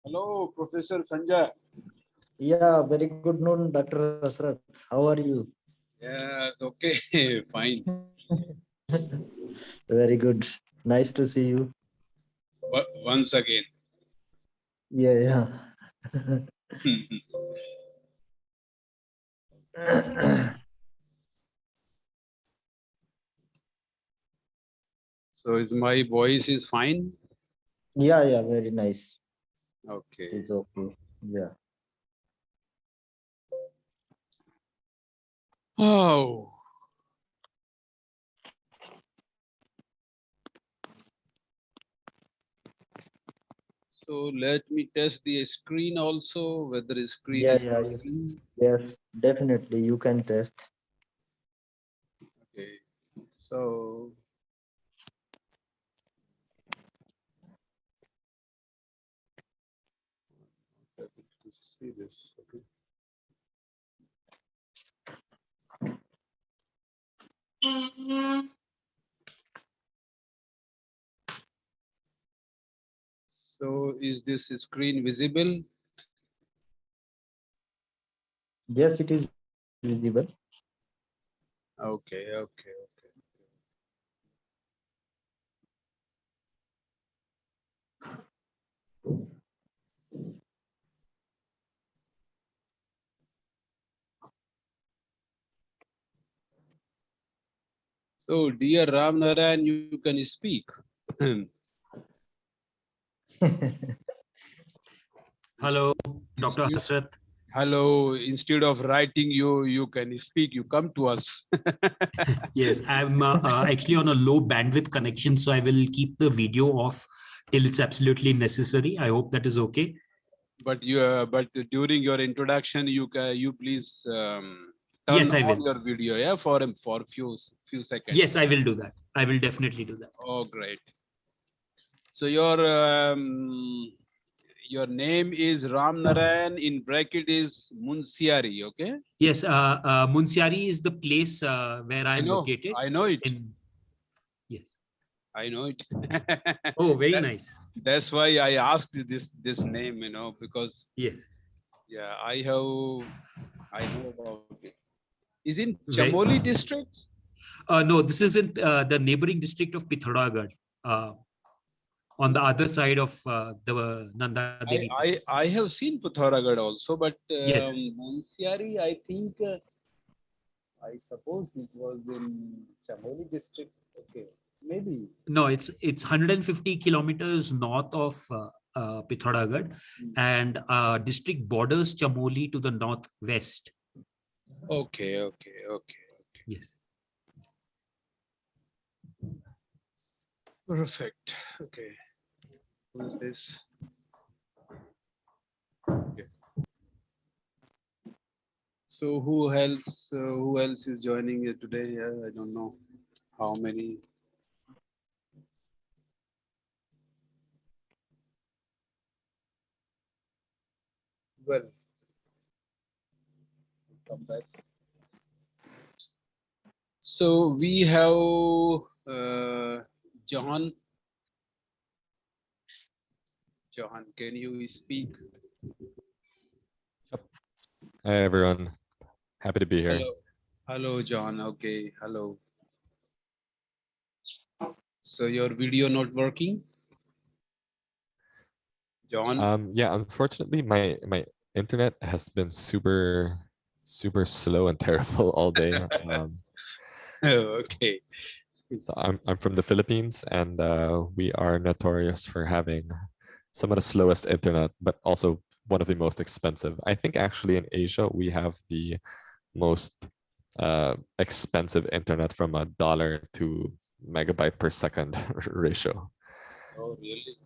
Hello, Professor Sanjay. Yeah, very good noon, Dr. Asrat. How are you? Yes, okay, fine. Very good. Nice to see you. Once again. Yeah, yeah. So is my voice is fine? Yeah, yeah, very nice. Okay. It's okay. Yeah. Oh, so let me test the screen also, whether the screen Yeah, is yeah. working. Yes, definitely. You can test. Okay. So let me see this. Okay. So is this screen visible? Yes, it is visible. Okay, okay, okay. So dear Ram Narayan, you can speak. Hello, Dr. Instead, Hasrat. hello, instead of writing you can speak, you come to us. Yes, I'm actually on a low bandwidth connection, so I will keep the video off till it's absolutely necessary. I hope that is okay. But but during your introduction you please turn Yes, I on will. your video, yeah, for few seconds. Yes, I will do that. I will definitely do that. Oh, great. So your name is Ram Narayan, in bracket is Munsiari, okay? Yes, Munsiari is the place where I I'm know, located. I know it. Yes. I know it. Oh, very That- nice. that's why I asked this name, because Yes. yeah, I know about it. Is in Very. Chamoli district? No, this isn't the neighboring district of Pithoragarh, on the other side of the Nanda Devi Palace. I have seen Pithoragarh also, but Yes. Munsiari, I think I suppose it was in Chamoli district. Okay, maybe. No, it's 150 kilometers north of Pithoragarh, and district borders Chamoli to the northwest. Okay, okay, okay. Yes. Perfect. Okay. Who is this? Okay. So who else is joining you today? I don't know how many. Well, come back. So we have John. John, can you speak? Hi everyone, happy to be here. Hello. Hello, John. Okay. Hello. So your video not working? John? Yeah, unfortunately, my internet has been super slow and terrible all day. Okay. So I'm from the Philippines, and we are notorious for having some of the slowest internet, but also one of the most expensive. I think actually in Asia we have the most expensive internet from $1 to megabyte per second ratio. Oh, really?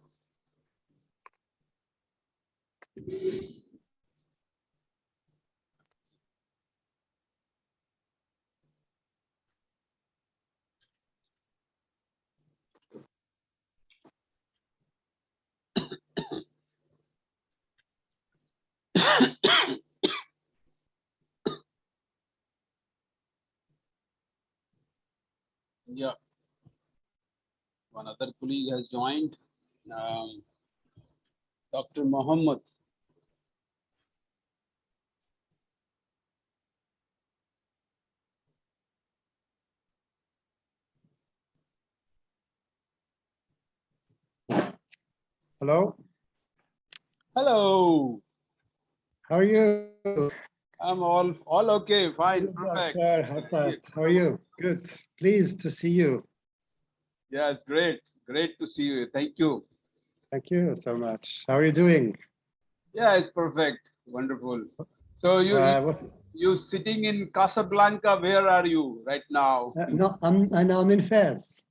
Yeah. One other colleague has joined. Um, Dr. Mohammed. Hello, Hello. how are you? I'm all okay, fine, Good, perfect. Dr. Hassad. How are you? Good. Pleased to see you. Yes, great to see you. Thank you. Thank you so much. How are you doing? Yeah, it's perfect, wonderful. So What's, you sitting in Casablanca. Where are you right now? no, I'm in Fez.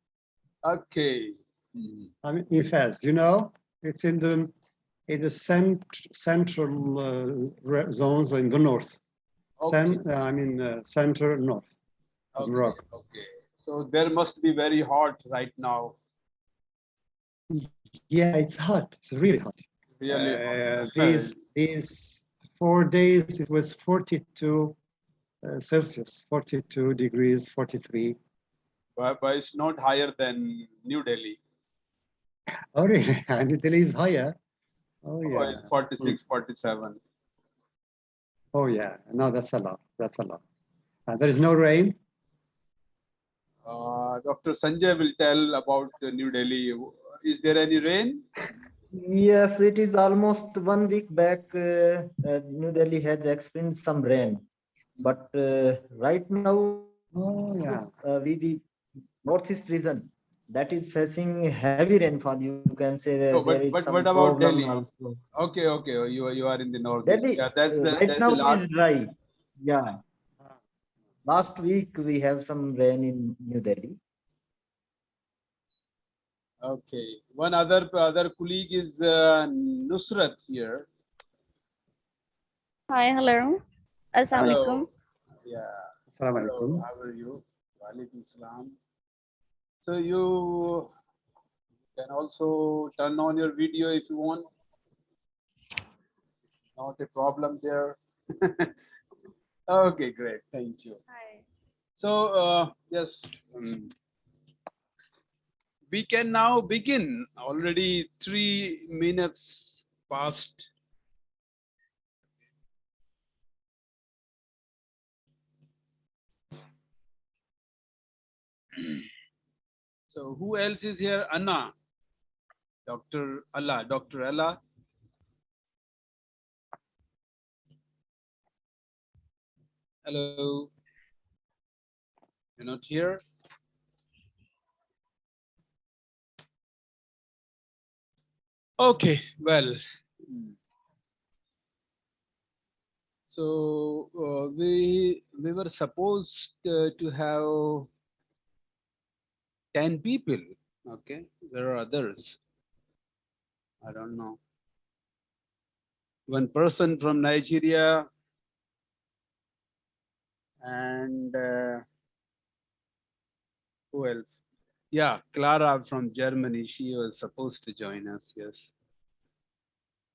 Okay. Mhm. I'm in Fez. You know, it's in the central zones in the north. Okay. Center north of Okay. Morocco. Okay. So there must be very hot right now. Yeah, it's hot. It's really hot. Really hot. These 4 days it was 42 Celsius, 42 degrees, 43. But it's not higher than New Delhi. Oh, really? And Delhi is higher. Oh, Oh, yeah. it's 46, 47. Oh, yeah. No, that's a lot. That's a lot. There is no rain. Dr. Sanjay will tell about New Delhi. Is there any rain? Yes, it is almost 1 week back. New Delhi has experienced some rain, but right now Oh, yeah. the northeast region that is facing heavy rainfall. You can say that No, there is but some what about problem Delhi? also. Okay, okay. You are in the northeast. Delhi Yeah, that's right the now last. is dry. Yeah, last week we have some rain in New Delhi. Okay. One other colleague is Nusrat here. Hi, hello. Assalamualaikum. Yeah. Assalamu Hello. alaikum. How are you? Walaikum salam. So you can also turn on your video if you want. Not a problem there. Okay, great. Thank you. Hi. So yes, we can now begin. Already 3 minutes past. So who else is here? Anna, Dr. Allah. Hello. You're not here? Okay, well. So we were supposed to have 10 people. Okay, there are others. I don't know. One person from Nigeria and who else? Yeah, Clara from Germany. She was supposed to join us. Yes.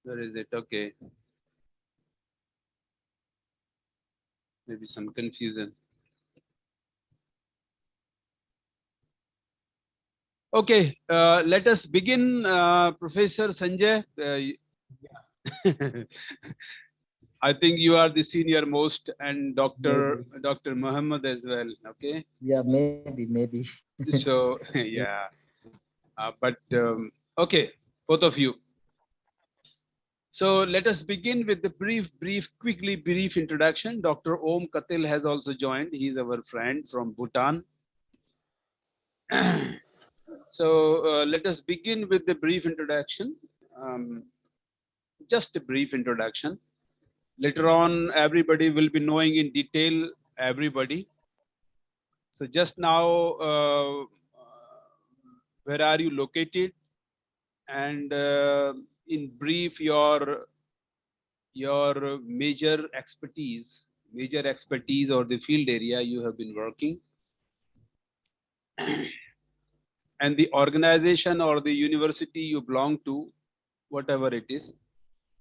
Where is it? Okay. Maybe some confusion. Okay, let us begin, Professor Sanjay. I think you are the senior most, and Dr. Muhammad as well. Okay. Yeah, maybe. So yeah, but okay, both of you. So let us begin with the brief introduction. Dr. Om Katil has also joined. He's our friend from Bhutan. So let us begin with the brief introduction. Just a brief introduction. Later on, everybody will be knowing in detail everybody. So just now, where are you located? And in brief, your major expertise or the field area you have been working, and the organization or the university you belong to, whatever it is.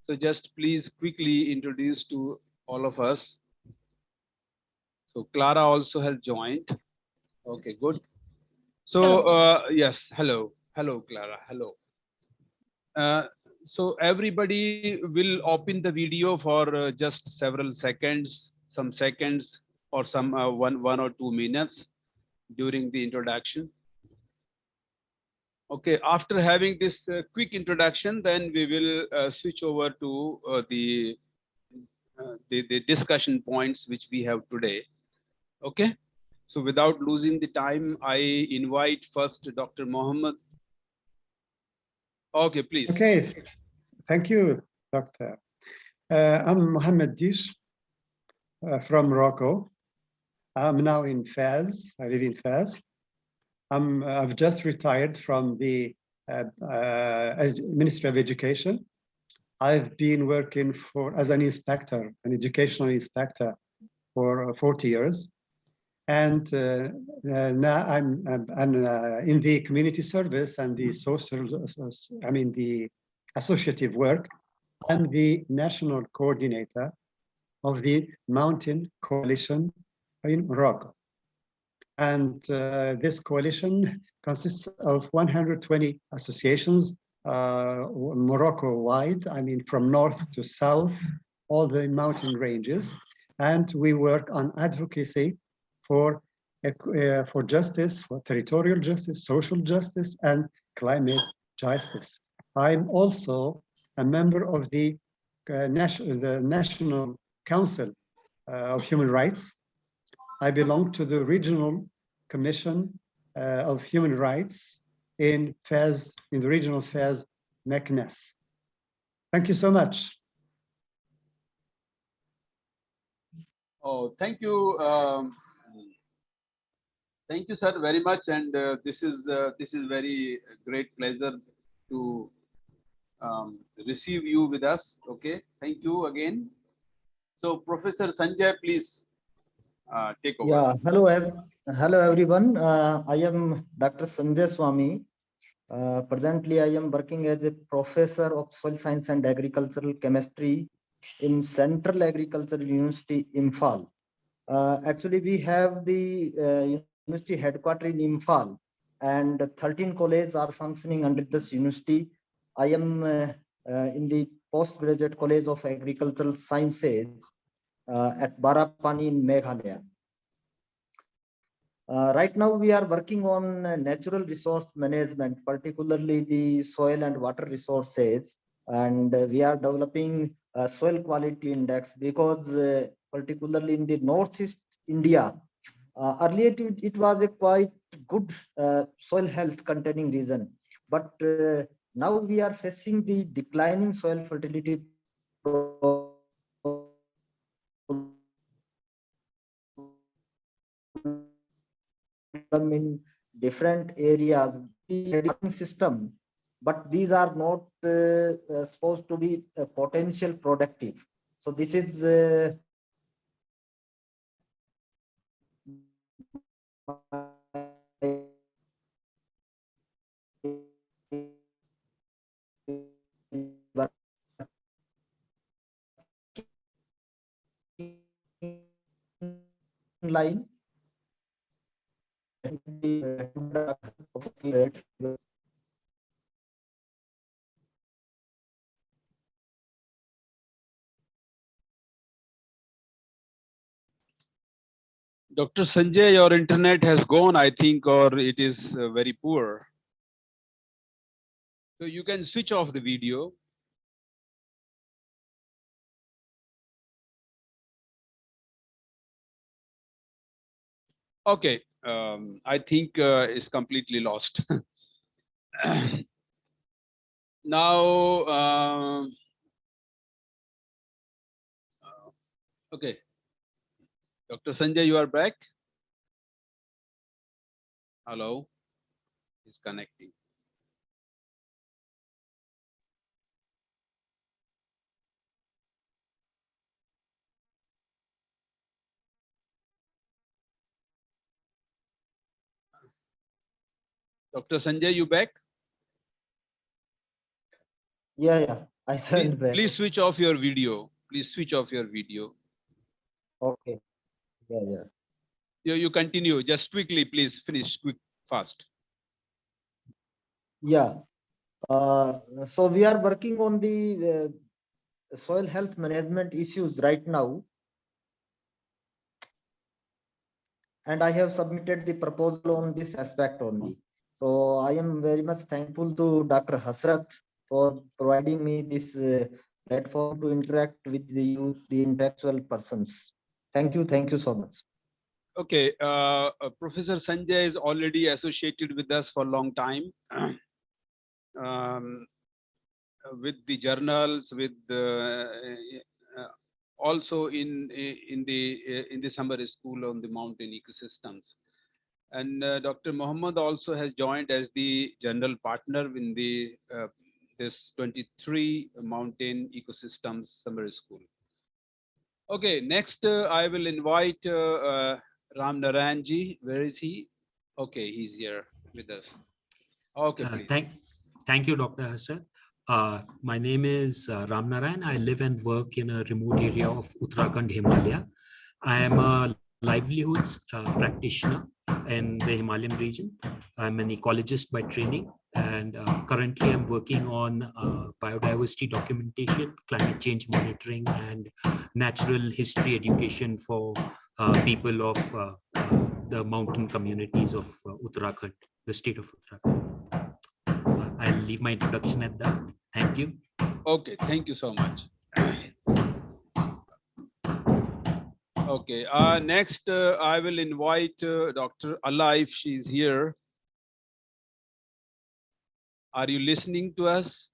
So just please quickly introduce to all of us. So Clara also has joined. Okay, good. So yes, hello, Clara, hello. So everybody will open the video for just several seconds, some seconds, or some 1 or 2 minutes during the introduction. Okay, after having this quick introduction, then we will switch over to the discussion points which we have today. Okay, so without losing the time, I invite first Dr. Mohammed. Okay, please. Okay, thank you, Doctor. I'm Mohammed Dish from Morocco. I'm now in Fez. I live in Fez. I've just retired from the Ministry of Education. I've been working as an inspector, an educational inspector, for 40 years. And now I'm in the community service and the social, the associative work. I'm the national coordinator of the Mountain Coalition in Morocco. And this coalition consists of 120 associations Morocco-wide, from north to south, all the mountain ranges. And we work on advocacy for justice, for territorial justice, social justice, and climate justice. I'm also a member of the National Council of Human Rights. I belong to the Regional Commission of Human Rights in Fez, in the regional Fez, Meknes. Thank you so much. Oh, thank you. Thank you, sir, very much. And this is very great pleasure to receive you with us. Okay, thank you again. So, Professor Sanjay, please take over. Yeah, hello everyone. I am Dr. Sanjay Swami. Presently, I am working as a professor of soil science and agricultural chemistry in Central Agricultural University, Imphal. Actually, we have the university headquarters in Imphal, and 13 colleges are functioning under this university. I am in the postgraduate college of agricultural sciences at Barapani in Meghalaya. Right now, we are working on natural resource management, particularly the soil and water resources, and we are developing a soil quality index because particularly in the Northeast India, earlier it was a quite good soil health containing region, but now we are facing the declining soil fertility in different areas, the system, but these are not supposed to be potential productive. So this is line. Dr. Sanjay, your internet has gone, I think, or it is very poor. So you can switch off the video. Okay, I think it's completely lost. Now, okay. Dr. Sanjay, you are back. Hello, he's connecting. Dr. Sanjay, you back? Yeah, I sent back. Please switch off your video. Please switch off your video. Okay. Yeah. You continue. Just quickly, please finish quick, fast. Yeah. So we are working on the soil health management issues right now. And I have submitted the proposal on this aspect only. So I am very much thankful to Dr. Hasrat for providing me this platform to interact with the youth, the intellectual persons. Thank you so much. Okay, Professor Sanjay is already associated with us for a long time, with the journals, with also in the summer school on the mountain ecosystems. And Dr. Mohammed also has joined as the general partner in the this 23 mountain ecosystems summer school. Okay, next I will invite Ram Naranji. Where is he? Okay, he's here with us. Okay, please. Thank you, Dr. Hasrat. My name is Ram Narayan. I live and work in a remote area of Uttarakhand, Himalaya. I am a livelihoods practitioner in the Himalayan region. I'm an ecologist by training, and currently I'm working on biodiversity documentation, climate change monitoring, and natural history education for people of the mountain communities of Uttarakhand, the state of Uttarakhand. I'll leave my introduction at that. Thank you. Okay, thank you so much. Okay, next I will invite Dr. Allah if she's here. Are you listening to us?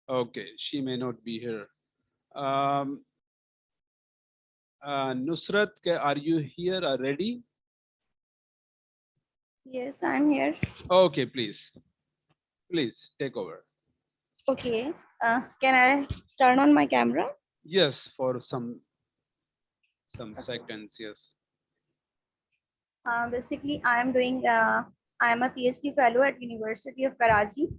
Okay, she may not be here. Nusrat, are you here already? Yes, I'm here. Okay, please take over. Okay. Can I turn on my camera? Yes, for some seconds. Yes. Basically, I am a PhD fellow at University of Karachi.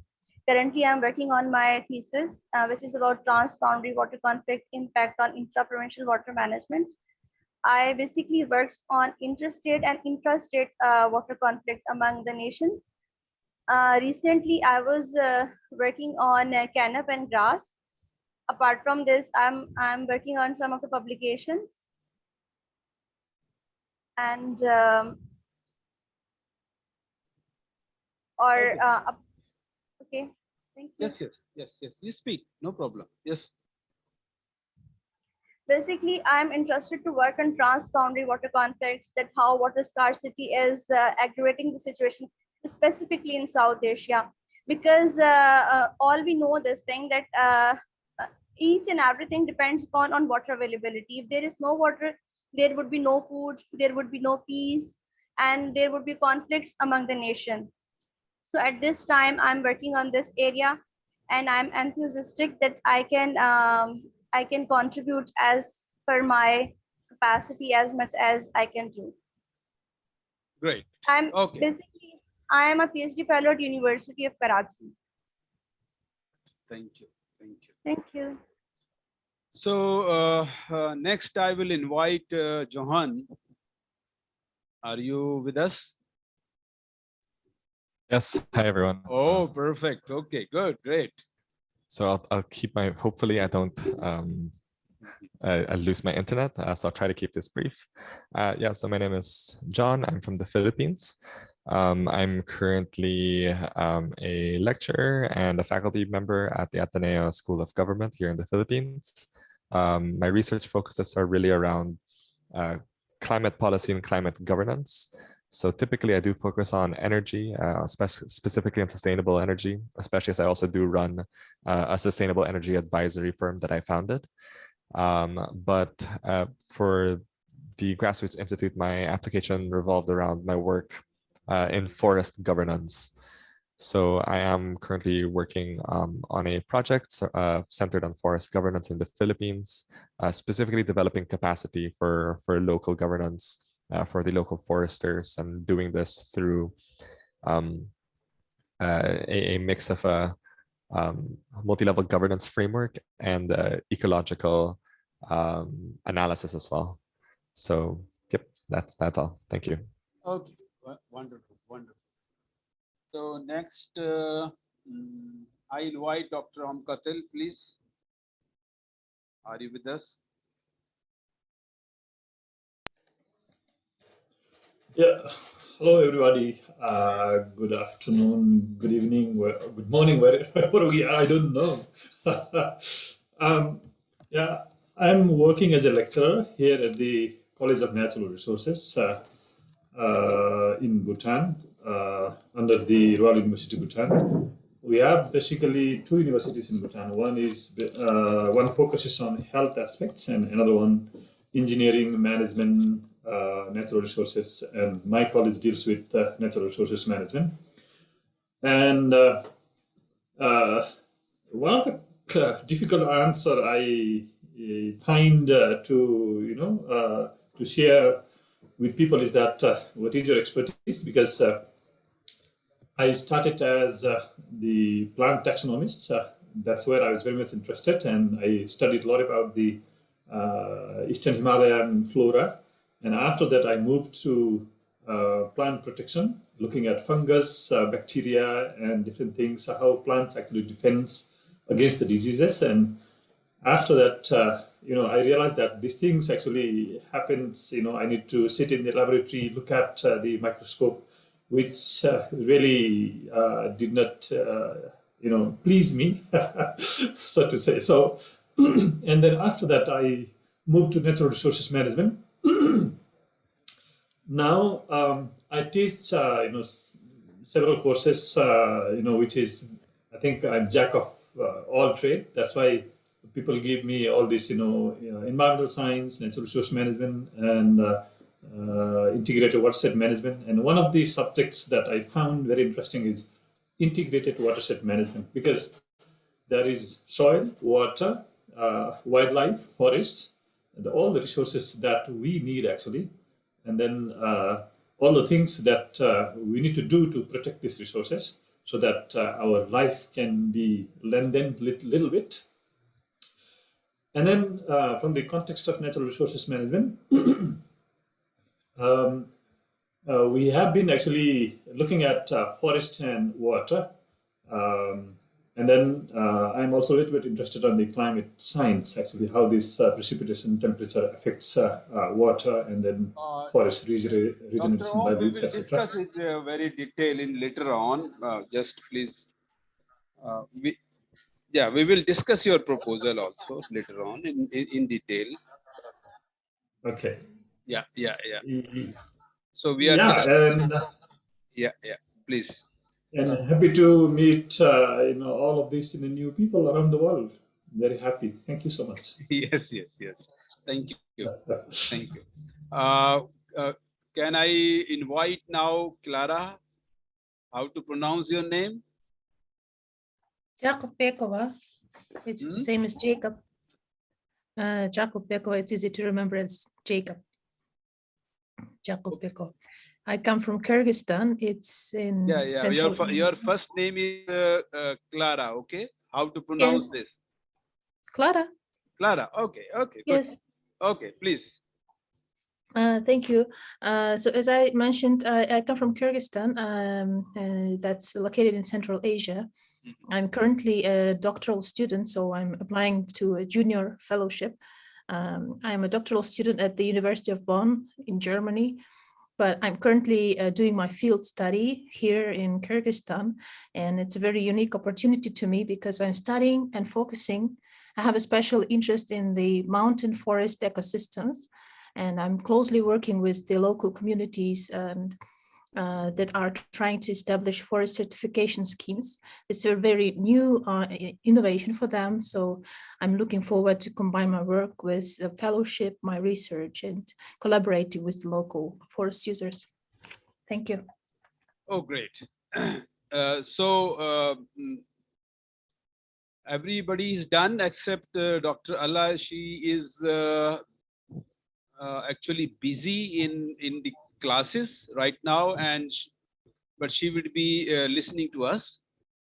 Currently, I'm working on my thesis, which is about transboundary water conflict impact on intra-provincial water management. I basically works on interstate and intrastate water conflict among the nations. Recently, I was working on canop and grass. Apart from this, I'm working on some of the publications. And okay, thank you. Yes. You speak, no problem. Yes. Basically, I'm interested to work on transboundary water conflicts, that how water scarcity is aggravating the situation, specifically in South Asia, because all we know this thing that each and everything depends upon on water availability. If there is no water, there would be no food, there would be no peace, and there would be conflicts among the nation. So at this time, I'm working on this area, and I'm enthusiastic that I can contribute as per my capacity as much as I can do. Great. Basically, I am a PhD fellow at University of Karachi. Thank you. Thank you. So next I will invite Johan. Are you with us? Yes. Hi, everyone. Oh, perfect. Okay, good, great. So I'll keep my, hopefully I don't I lose my internet, so I'll try to keep this brief. Yeah, so my name is John. I'm from the Philippines. I'm currently a lecturer and a faculty member at the Ateneo School of Government here in the Philippines. My research focuses are really around climate policy and climate governance. So typically I do focus on energy, specifically on sustainable energy, especially as I also do run a sustainable energy advisory firm that I founded. But for the Grassroots Institute, my application revolved around my work in forest governance. So I am currently working on a project centered on forest governance in the Philippines, specifically developing capacity for local governance for the local foresters, and doing this through a mix of a multi-level governance framework and ecological analysis as well. So yep, that's all. Thank you. Okay, wonderful. So next, I invite Dr. Amkatil, please. Are you with us? Yeah, hello everybody. Good afternoon, good evening, good morning, wherever we are. I don't know. Yeah, I'm working as a lecturer here at the College of Natural Resources in Bhutan, under the Royal University of Bhutan. We have basically two universities in Bhutan. One focuses on health aspects, and another one engineering, management, natural resources, and my college deals with natural resources management. And one of the difficult answer I find to share with people is that what is your expertise? Because I started as the plant taxonomist. That's where I was very much interested, and I studied a lot about the Eastern Himalayan flora. And after that, I moved to plant protection, looking at fungus, bacteria, and different things, how plants actually defends against the diseases. And after that, I realized that these things actually happens. I need to sit in the laboratory, look at the microscope, which really did not, please me, so to say. So, and then after that, I moved to natural resources management. Now I teach, several courses, which is, I think I'm jack of all trade. That's why people give me all this, environmental science, natural resource management, and integrated watershed management. And one of the subjects that I found very interesting is integrated watershed management, because there is soil, water, wildlife, forests, and all the resources that we need actually. And then all the things that we need to do to protect these resources so that our life can be lengthened little bit. And then from the context of natural resources management, we have been actually looking at forest and water. And then I'm also a little bit interested on the climate science, actually, how this precipitation temperature affects water, and then forest regeneration by We will roots, etc. discuss it very detailed in later on. Just please, we will discuss your proposal also later on in detail. Okay. Yeah. So we are please. And happy to meet all of these new people around the world. Very happy. Thank you so much. Yes. Thank you. Thank you. Can I invite now Clara? How to pronounce your name? Jacob Pekova. It's the same as Jacob. Jacob Pekova, it's easy to remember as Jacob. Jacob Pekova. I come from Kyrgyzstan. It's in Central Your first name is Clara, okay? How to pronounce this? Clara. Clara, okay, good. Yes. Okay, please. Thank you. So as I mentioned, I come from Kyrgyzstan, that's located in Central Asia. I'm currently a doctoral student, so I'm applying to a junior fellowship. I'm a doctoral student at the University of Bonn in Germany, but I'm currently doing my field study here in Kyrgyzstan, and it's a very unique opportunity to me because I'm studying and focusing. I have a special interest in the mountain forest ecosystems, and I'm closely working with the local communities and that are trying to establish forest certification schemes. It's a very new innovation for them. So I'm looking forward to combine my work with the fellowship, my research, and collaborating with the local forest users. Thank you. Oh, great. Everybody is done except Dr. Allah. She is actually busy in the classes right now, but she will be listening to us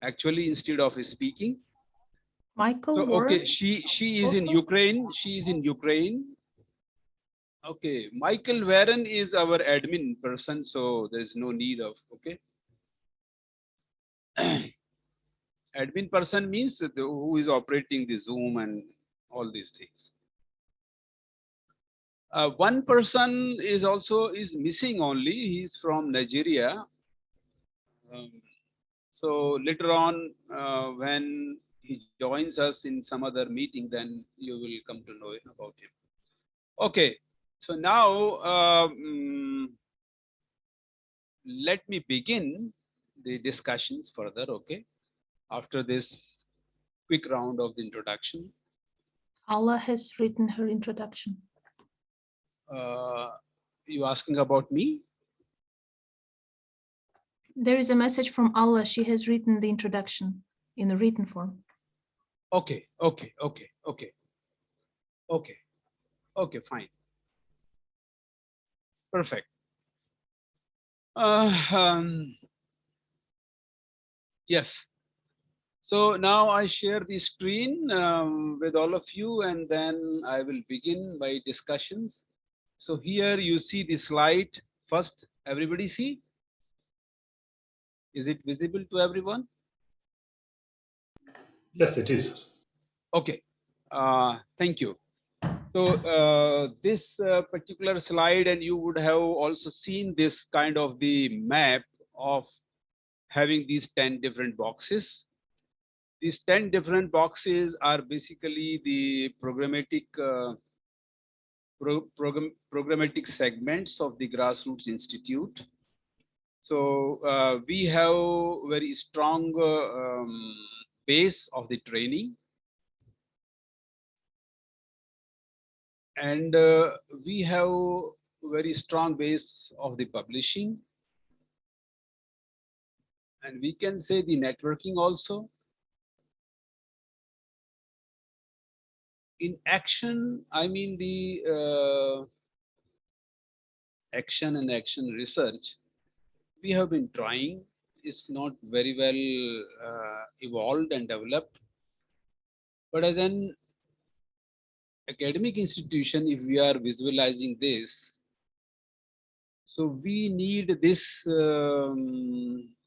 actually instead of speaking. Michael. So okay, she is in Ukraine. She is in Ukraine. Okay, Michael Warren is our admin person, so there's no need of, okay. Admin person means who is operating the Zoom and all these things. One person is missing only. He's from Nigeria. So later on, when he joins us in some other meeting, then you will come to know about him. Okay, so now let me begin the discussions further. Okay, after this quick round of the introduction. Allah has written her introduction. You asking about me? There is a message from Allah. She has written the introduction in a written form. Okay, fine. Perfect. Yes. So now I share the screen with all of you, and then I will begin my discussions. So here you see the slide. First, everybody see? Is it visible to everyone? Yes, it is. Okay. Thank you. So this particular slide, and you would have also seen this kind of the map of having these 10 different boxes. These 10 different boxes are basically the programmatic programmatic segments of the Grassroots Institute. So we have very strong base of the training, and we have very strong base of the publishing, and we can say the networking also. In action, I mean the action and action research we have been trying. It's not very well evolved and developed, but as an academic institution, if we are visualizing this, so we need this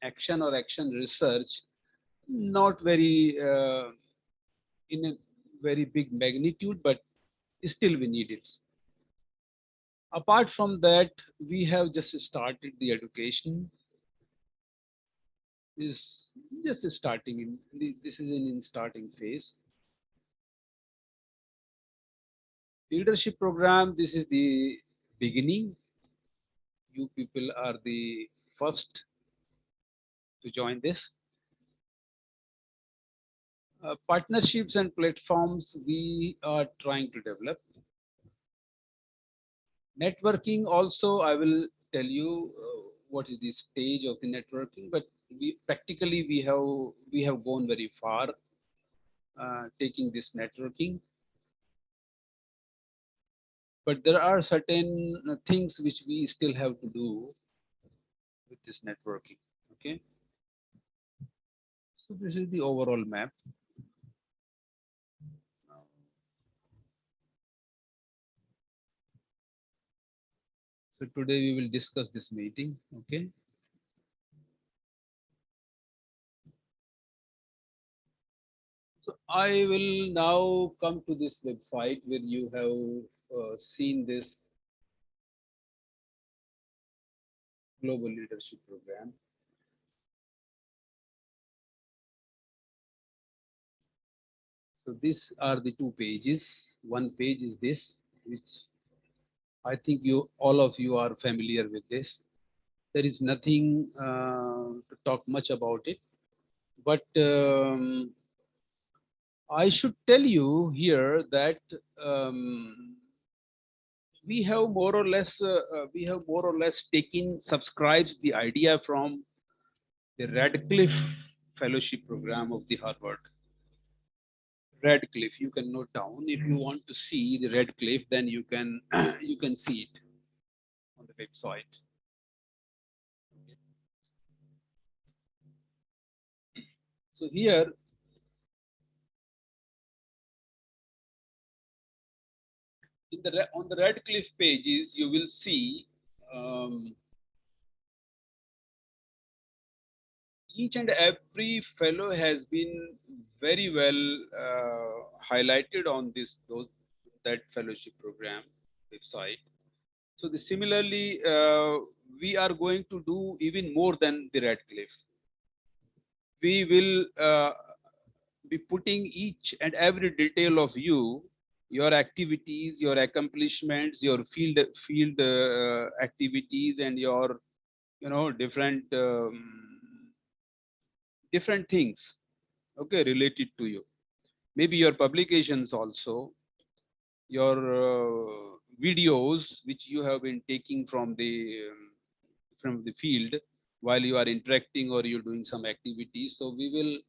action or action research, not very in a very big magnitude, but still we need it. Apart from that, we have just started the education. Is just starting in this is in starting phase. Leadership program, this is the beginning. You people are the first to join this. Partnerships and platforms we are trying to develop. Networking also, I will tell you what is the stage of the networking, but we practically we have gone very far taking this networking. But there are certain things which we still have to do with this networking. Okay. So this is the overall map. So today we will discuss this meeting. Okay. So I will now come to this website where you have seen this global leadership program. So these are the two pages. One page is this, which I think you all of you are familiar with this. There is nothing to talk much about it, but I should tell you here that we have more or less taken subscribes the idea from the Radcliffe Fellowship Program of the Harvard. Radcliffe, you can note down. If you want to see the Radcliffe, then you can you can see it on the website. So here in the on the Radcliffe pages, you will see each and every fellow has been very well highlighted on that fellowship program website. So similarly, we are going to do even more than the Radcliffe. We will be putting each and every detail of you, your activities, your accomplishments, your field activities, and your different things, okay, related to you. Maybe your publications also, your videos which you have been taking from the field while you are interacting or you're doing some activities. So we will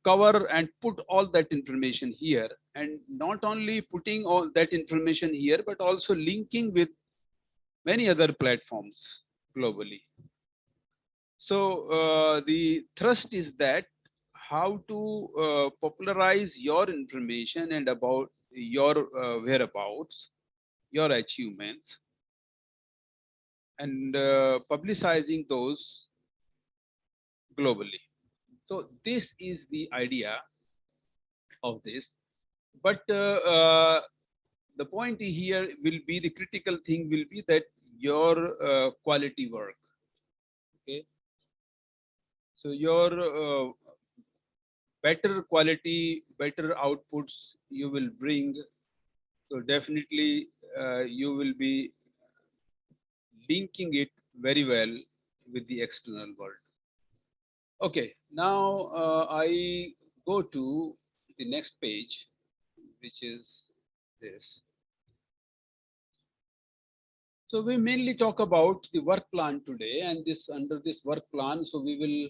cover and put all that information here, and not only putting all that information here, but also linking with many other platforms globally. So the thrust is that how to popularize your information and about your whereabouts, your achievements, and publicizing those globally. So this is the idea of this. But the point here will be, the critical thing will be that your quality work. Okay. So your better quality, better outputs you will bring. So definitely you will be linking it very well with the external world. Okay, now I go to the next page, which is this. So we mainly talk about the work plan today, and under this work plan, so we will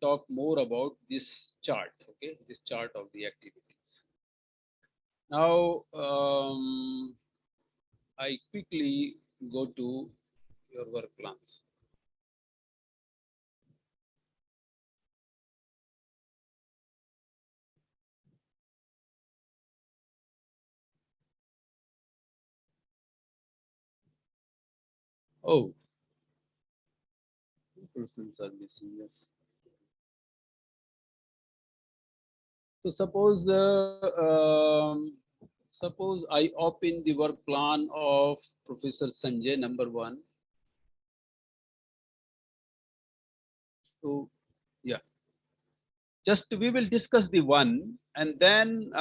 talk more about this chart, okay, this chart of the activities. Now, I quickly go to your work plans. Oh, 2 persons are missing, yes. So suppose I open the work plan of Professor Sanjay, number 1. So yeah, just we will discuss the one, and then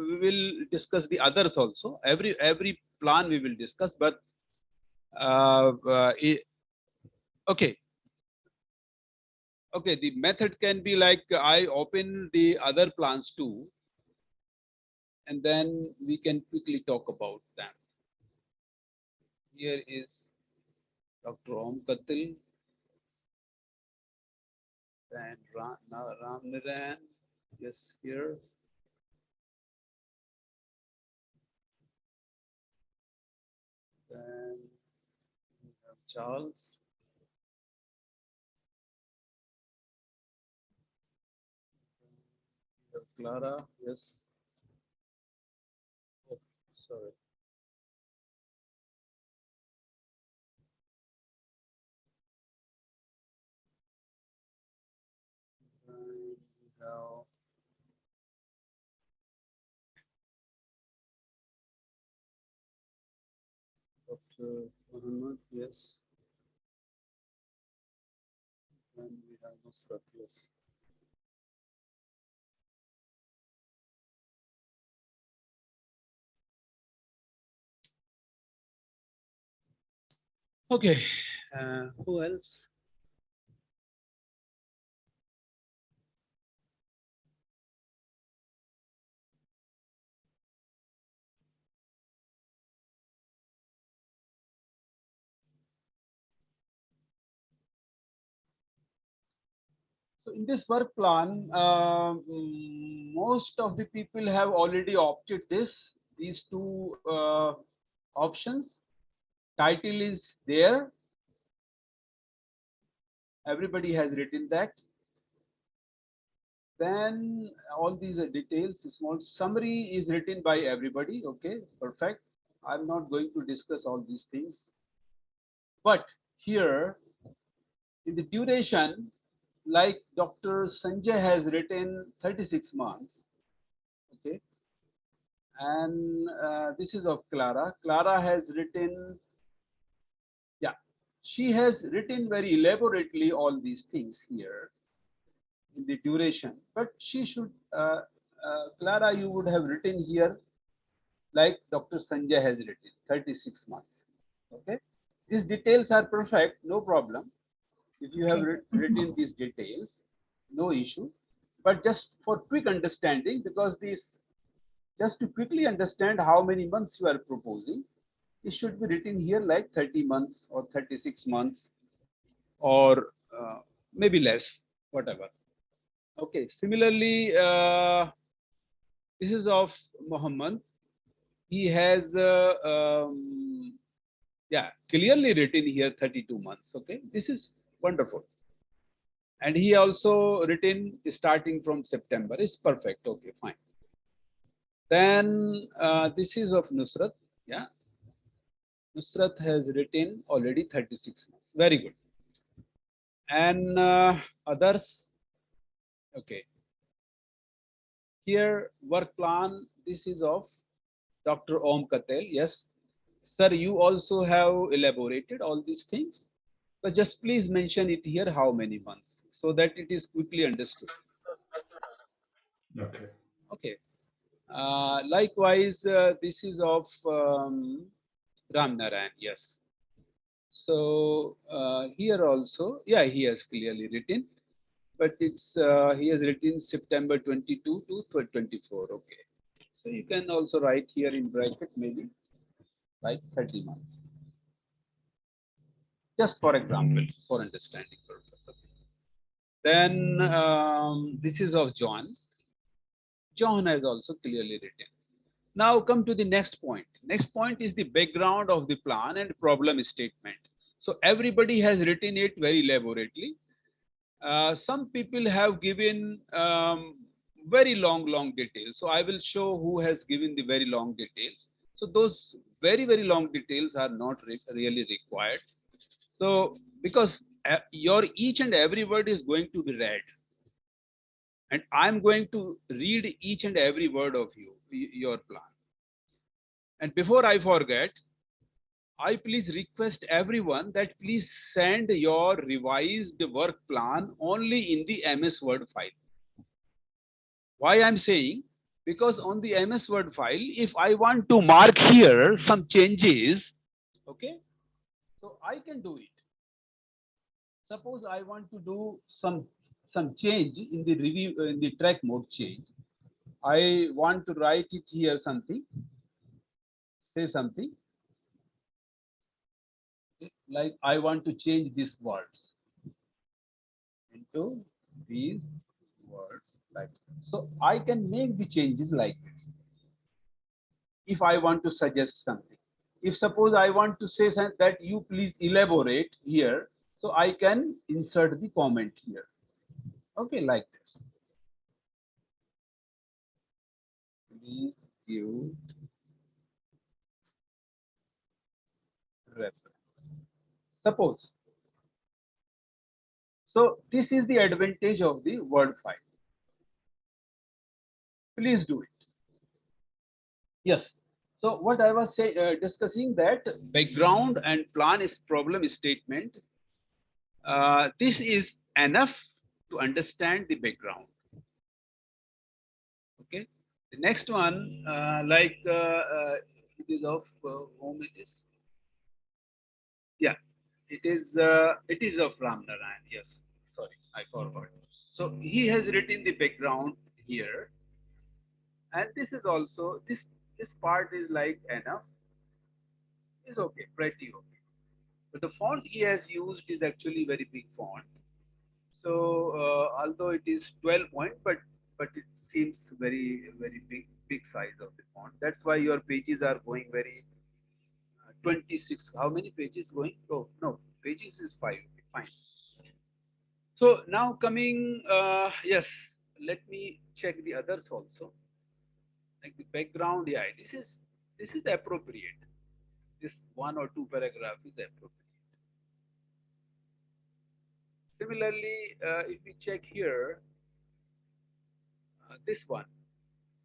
we will discuss the others also. Every plan we will discuss, but okay. Okay, the method can be like I open the other plans too, and then we can quickly talk about them. Here is Dr. Om Katil and Ram Naran. Yes, here. Then we have Charles. We have Clara. Yes. Oh, sorry. And we have Dr. Muhammad. Yes. And we have Nusrat. Yes. Okay. Who else? So in this work plan, most of the people have already opted these two options. Title is there. Everybody has written that. Then all these details, small summary is written by everybody. Okay, perfect. I'm not going to discuss all these things. But here in the duration, like Dr. Sanjay has written 36 months. Okay. And this is of Clara. Clara has written, yeah, she has written very elaborately all these things here in the duration, but she should, Clara, you would have written here like Dr. Sanjay has written 36 months. Okay. These details are perfect, no problem. If you have Okay. written these details, no issue. But just for quick understanding, because this, just to quickly understand how many months you are proposing, it should be written here like 30 months or 36 months or maybe less, whatever. Okay, similarly, this is of Muhammad. He has, yeah, clearly written here 32 months. Okay, this is wonderful. And he also written starting from September. Is perfect. Okay, fine. Then this is of Nusrat. Yeah, Nusrat has written already 36 months. Very good. And others. Okay. Here work plan. This is of Dr. Om Katel. Yes, sir. You also have elaborated all these things. But just please mention it here how many months so that it is quickly understood. Okay. Okay. Likewise, this is of Ram Narayan. Yes. So here also, yeah, he has clearly written, but it's he has written September 22 to 24. Okay. So you can also write here in bracket maybe like 30 months. Just for example, for understanding purpose. Okay. Then this is of John. John has also clearly written. Now come to the next point. Next point is the background of the plan and problem statement. So everybody has written it very elaborately. Some people have given very long details. So I will show who has given the very long details. So those very long details are not really required. So because your each and every word is going to be read. And I'm going to read each and every word of your plan. And before I forget, I please request everyone that please send your revised work plan only in the MS Word file. Why I'm saying? Because on the MS Word file, if I want to mark here some changes, okay, so I can do it. Suppose I want to do some change in the review in the track mode change. I want to write it here something, say something like I want to change these words into these words like this. So I can make the changes like this if I want to suggest something. If suppose I want to say that you please elaborate here, so I can insert the comment here. Okay, like this. Please give reference. Suppose. So this is the advantage of the Word file. Please do it. Yes. So what I was discussing that background and plan is problem statement. This is enough to understand the background. Okay. The next one, it is of whom it is. Yeah, it is of Ram Narayan. Yes. Sorry, I forgot. So he has written the background here, and this is also this part is like enough. Is okay, pretty okay. But the font he has used is actually very big font. So although it is 12 point, but it seems very big size of the font. That's why your pages are going very 26. How many pages going? Oh no, pages is 5. Fine. So now coming, yes, let me check the others also. Like the background, yeah, this is appropriate. This one or two paragraph is appropriate. Similarly, if we check here, this one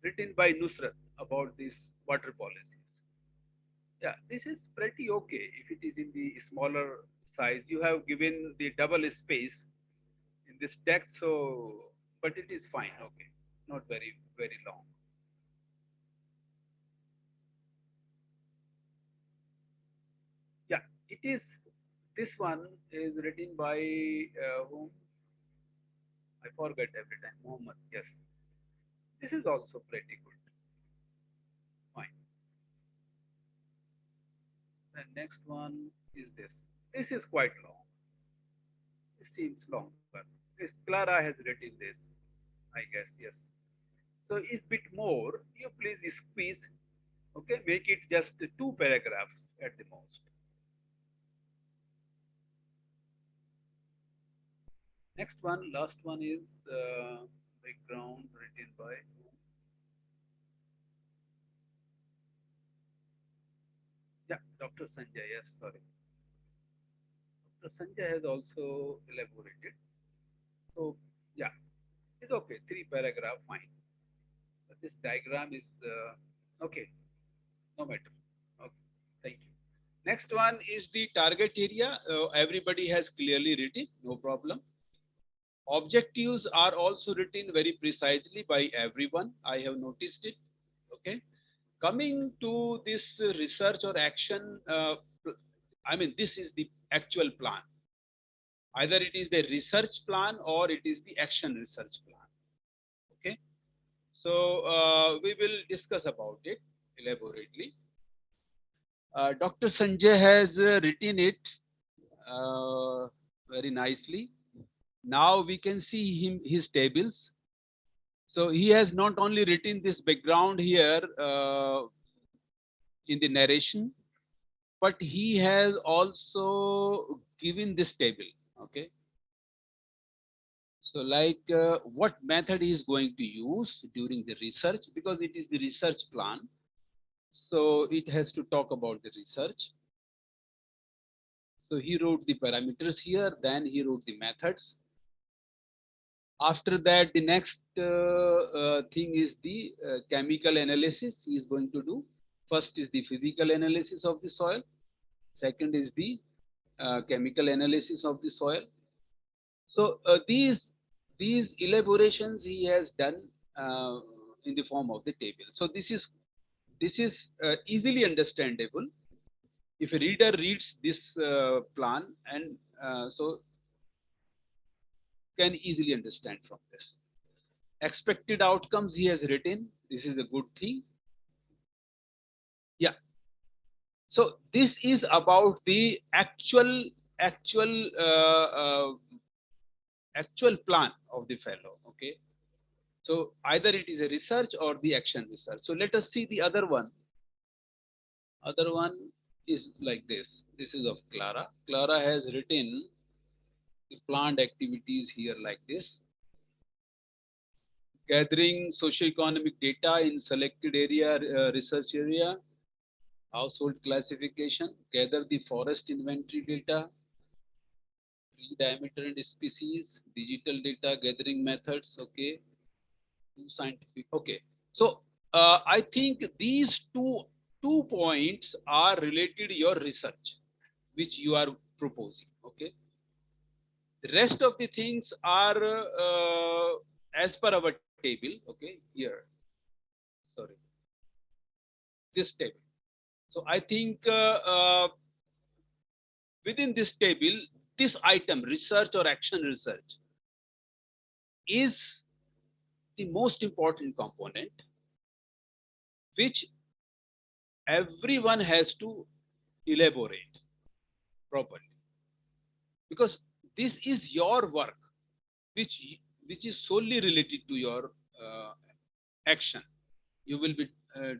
written by Nusrat about these water policies. Yeah, this is pretty okay. If it is in the smaller size, you have given the double space in this text, so but it is fine. Okay, not very long. Yeah, it is. This one is written by whom? I forget every time. Muhammad. Yes, this is also pretty good. Fine. The next one is this. This is quite long. It seems longer. This Clara has written this, I guess. Yes. So is bit more. You please squeeze. Okay, make it just 2 paragraphs at the most. Next one, last one is background written by. Yeah, Dr. Sanjay. Yes, sorry. Dr. Sanjay has also elaborated. So yeah, it's okay. 3 paragraph, fine. But this diagram is okay. No matter. Okay, thank you. Next one is the target area. Everybody has clearly written, no problem. Objectives are also written very precisely by everyone. I have noticed it. Okay. Coming to this research or action, I mean, this is the actual plan. Either it is the research plan or it is the action research plan. Okay. So we will discuss about it elaborately. Dr. Sanjay has written it very nicely. Now we can see his tables. So he has not only written this background here in the narration, but he has also given this table. Okay. So like what method he is going to use during the research, because it is the research plan. So it has to talk about the research. So he wrote the parameters here, then he wrote the methods. After that, the next thing is the chemical analysis he is going to do. First is the physical analysis of the soil. Second is the chemical analysis of the soil. So these elaborations he has done in the form of the table. So this is easily understandable if a reader reads this plan, and so can easily understand from this. Expected outcomes he has written. This is a good thing. Yeah. So this is about the actual plan of the fellow. Okay. So either it is a research or the action research. So let us see the other one. Other one is like this. This is of Clara. Clara has written the planned activities here like this. Gathering socioeconomic data in selected area, research area, household classification, gather the forest inventory data, tree diameter and species, digital data gathering methods, okay, scientific, okay. So I think these two points are related to your research, which you are proposing, okay. The rest of the things are as per our table, okay, here, sorry, this table. So I think within this table, this item, research or action research, is the most important component, which everyone has to elaborate properly, because this is your work, which is solely related to your action. You will be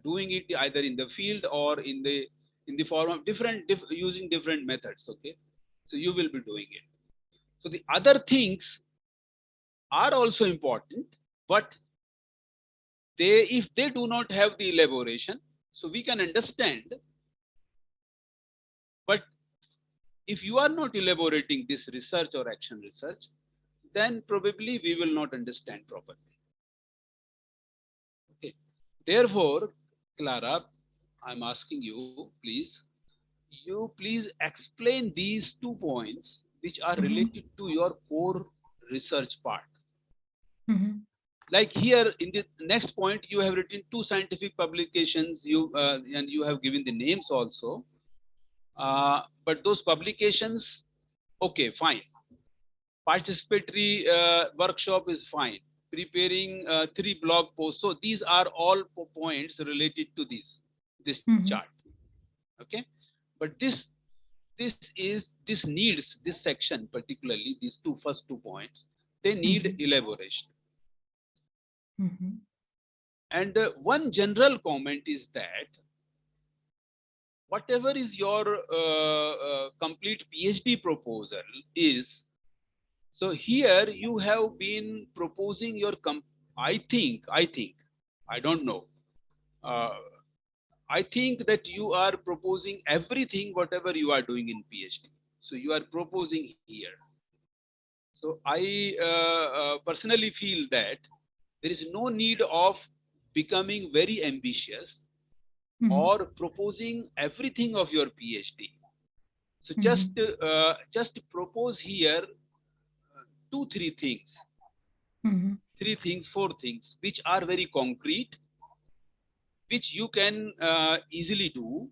doing it either in the field or in the form of using different methods. Okay, so you will be doing it. So the other things are also important, but if they do not have the elaboration, so we can understand, but if you are not elaborating this research or action research, then probably we will not understand properly. Okay. Therefore, Clara, I'm asking you, please explain these 2 points which are related to your core research part. Like here in the next point, you have written 2 scientific publications, and you have given the names also. But those publications, okay, fine. Participatory workshop is fine. Preparing 3 blog posts. So these are all points related to this chart. Okay, but this needs, this section particularly, these first 2 points, they need elaboration. And one general comment is that whatever is your complete PhD proposal is, so here you have been proposing your I think, I don't know. I think that you are proposing everything, whatever you are doing in PhD. So you are proposing here. So I personally feel that there is no need of becoming very ambitious or proposing everything of your PhD. So just propose here 2, 3 things, 3 things, 4 things, which are very concrete, which you can easily do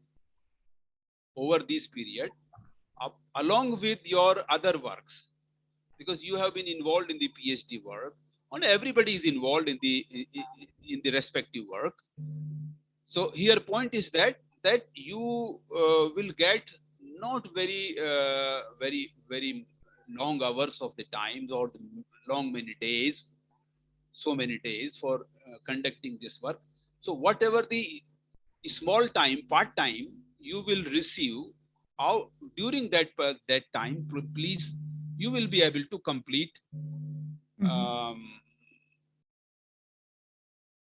over this period, along with your other works, because you have been involved in the PhD work, and everybody is involved in the respective work. So here point is that you will get not very long hours of the times or long many days, so many days for conducting this work. So whatever the small time, part time, you will receive out during that time, please, you will be able to complete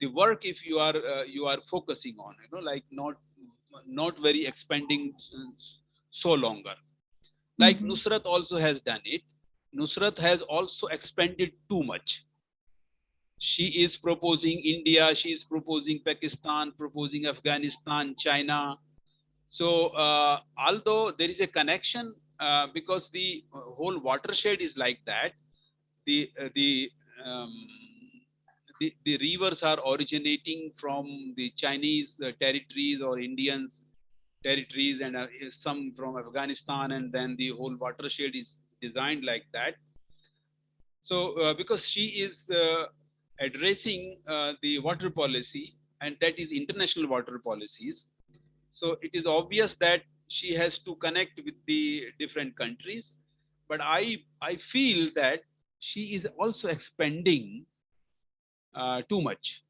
the work if you are focusing on, like not very expanding so longer. Like Nusrat also has done it. Nusrat has also expanded too much. She is proposing India, she is proposing Pakistan, proposing Afghanistan, China. So although there is a connection, because the whole watershed is like that, the rivers are originating from the Chinese territories or Indians territories, and some from Afghanistan, and then the whole watershed is designed like that. So because she is addressing the water policy, and that is international water policies, so it is obvious that she has to connect with the different countries. But I feel that she is also expanding too much.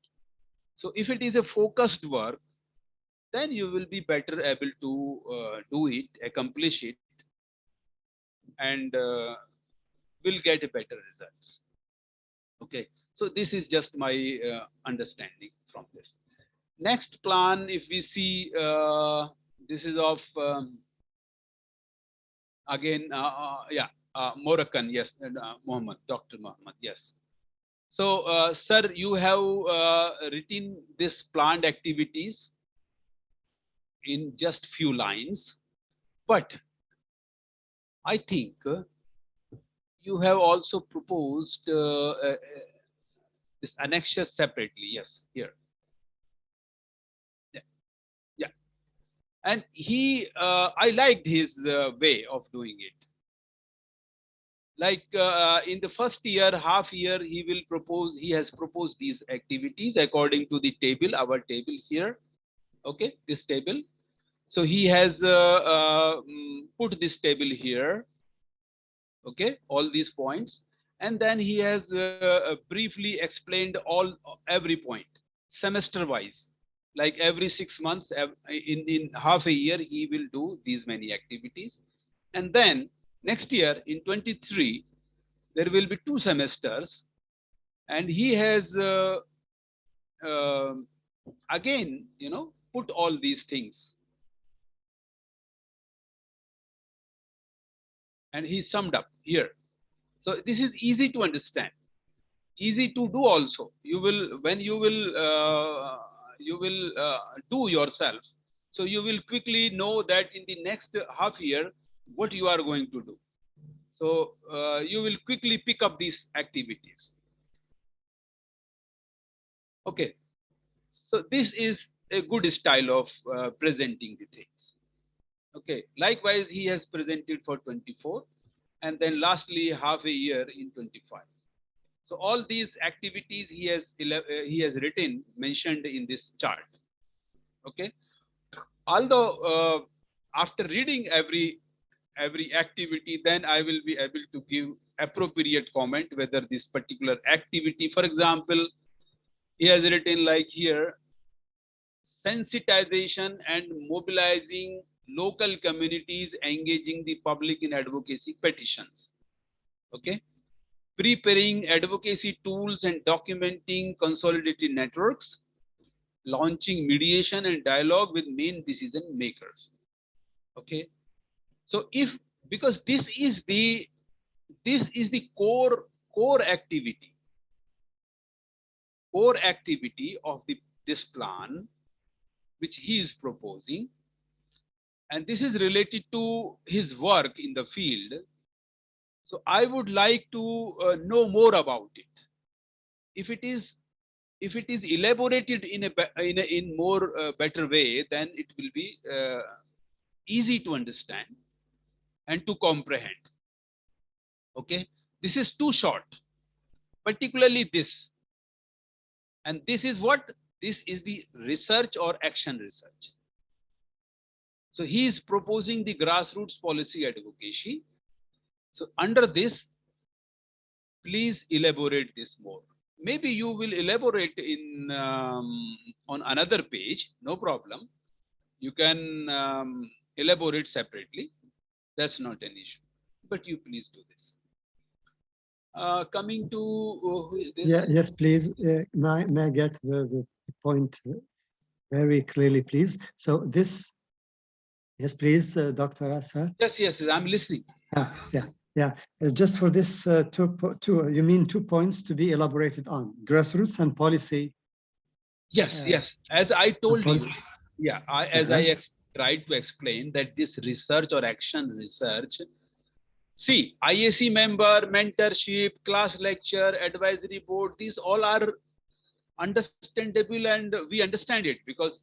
So if it is a focused work, then you will be better able to do it, accomplish it, and will get a better results. Okay, so this is just my understanding from this. Next plan, if we see, this is of again, Moroccan, yes, and Muhammad, Dr. Muhammad, yes. So, sir, you have written this planned activities in just few lines, but I think you have also proposed this annexure separately. Yes, here. Yeah. And I liked his way of doing it. Like in the first year, half year, he has proposed these activities according to the table, our table here. Okay, this table. So he has put this table here. Okay, all these points. And then he has briefly explained every point, semester wise. Like every 6 months, in half a year, he will do these many activities. And then next year in 23, there will be 2 semesters. And he has, again, put all these things. and he summed up here. So this is easy to understand, easy to do also. You will, when you will do yourself, so you will quickly know that in the next half year what you are going to do. So you will quickly pick up these activities. Okay, so this is a good style of presenting the things. Okay, likewise he has presented for 24, and then lastly half a year in 25. So all these activities he has written, mentioned in this chart. Okay, although after reading every activity, then I will be able to give appropriate comment whether this particular activity, for example, he has written like here, sensitization and mobilizing local communities, engaging the public in advocacy petitions. Okay, preparing advocacy tools and documenting consolidated networks, launching mediation and dialogue with main decision makers. Okay, so if, because this is the core activity of this plan which he is proposing, and this is related to his work in the field. So I would like to know more about it. If it is elaborated in more better way, then it will be easy to understand and to comprehend. Okay, this is too short, particularly this. And this is what? This is the research or action research. So he is proposing the grassroots policy advocacy. So under this, please elaborate this more. Maybe you will elaborate in on another page, no problem. You can elaborate separately. That's not an issue. But you please do this. Coming to who is this? Yeah, yes, please. May I get the point very clearly, please? So this, yes, please, Dr. Asad. Yes, I'm listening. Yeah. Just for this you mean 2 points to be elaborated on, grassroots and policy. Yes. As I told you, yeah, as I tried to explain that this research or action research. See, IAC member, mentorship, class lecture, advisory board, these all are understandable and we understand it because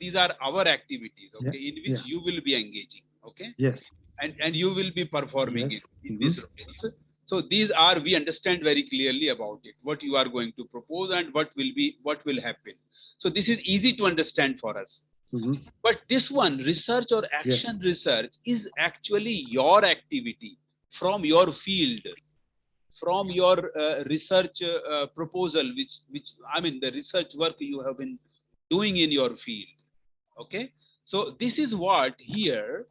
these are our activities, okay, in which you will be engaging, okay? Yes. And you will be performing it in these routines. So these are, we understand very clearly about it, what you are going to propose and what will happen. So this is easy to understand for us. But this one, research or action research, is actually your activity from your field, from your research proposal, which I mean the research work you have been doing in your field. Okay, so this is what here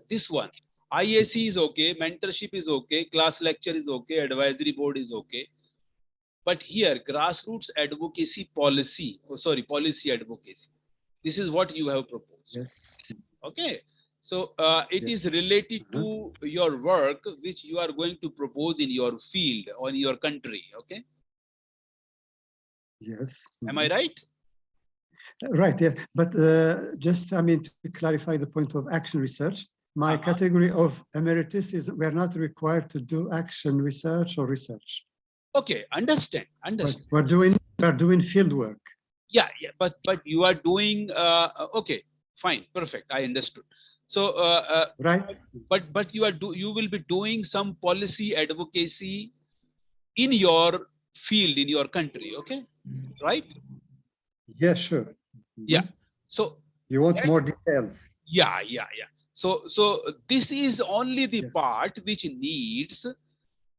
this one, IAC is okay, mentorship is okay, class lecture is okay, advisory board is okay. But here, grassroots advocacy policy, policy advocacy. This is what you have proposed. Yes. Okay. So it is related to your work, which you are going to propose in your field or in your country. Okay. Yes. Am I right? Right. Yeah. But just, I mean, to clarify the point of action research, my category of emeritus is we're not required to do action research or research. Okay, understand. We're doing field work. Yeah, but you are doing okay, fine, perfect. I understood. So right. But you will be doing some policy advocacy in your field, in your country, okay? Right? Yeah, sure. Yeah. So you want more details? Yeah. So this is only the part which needs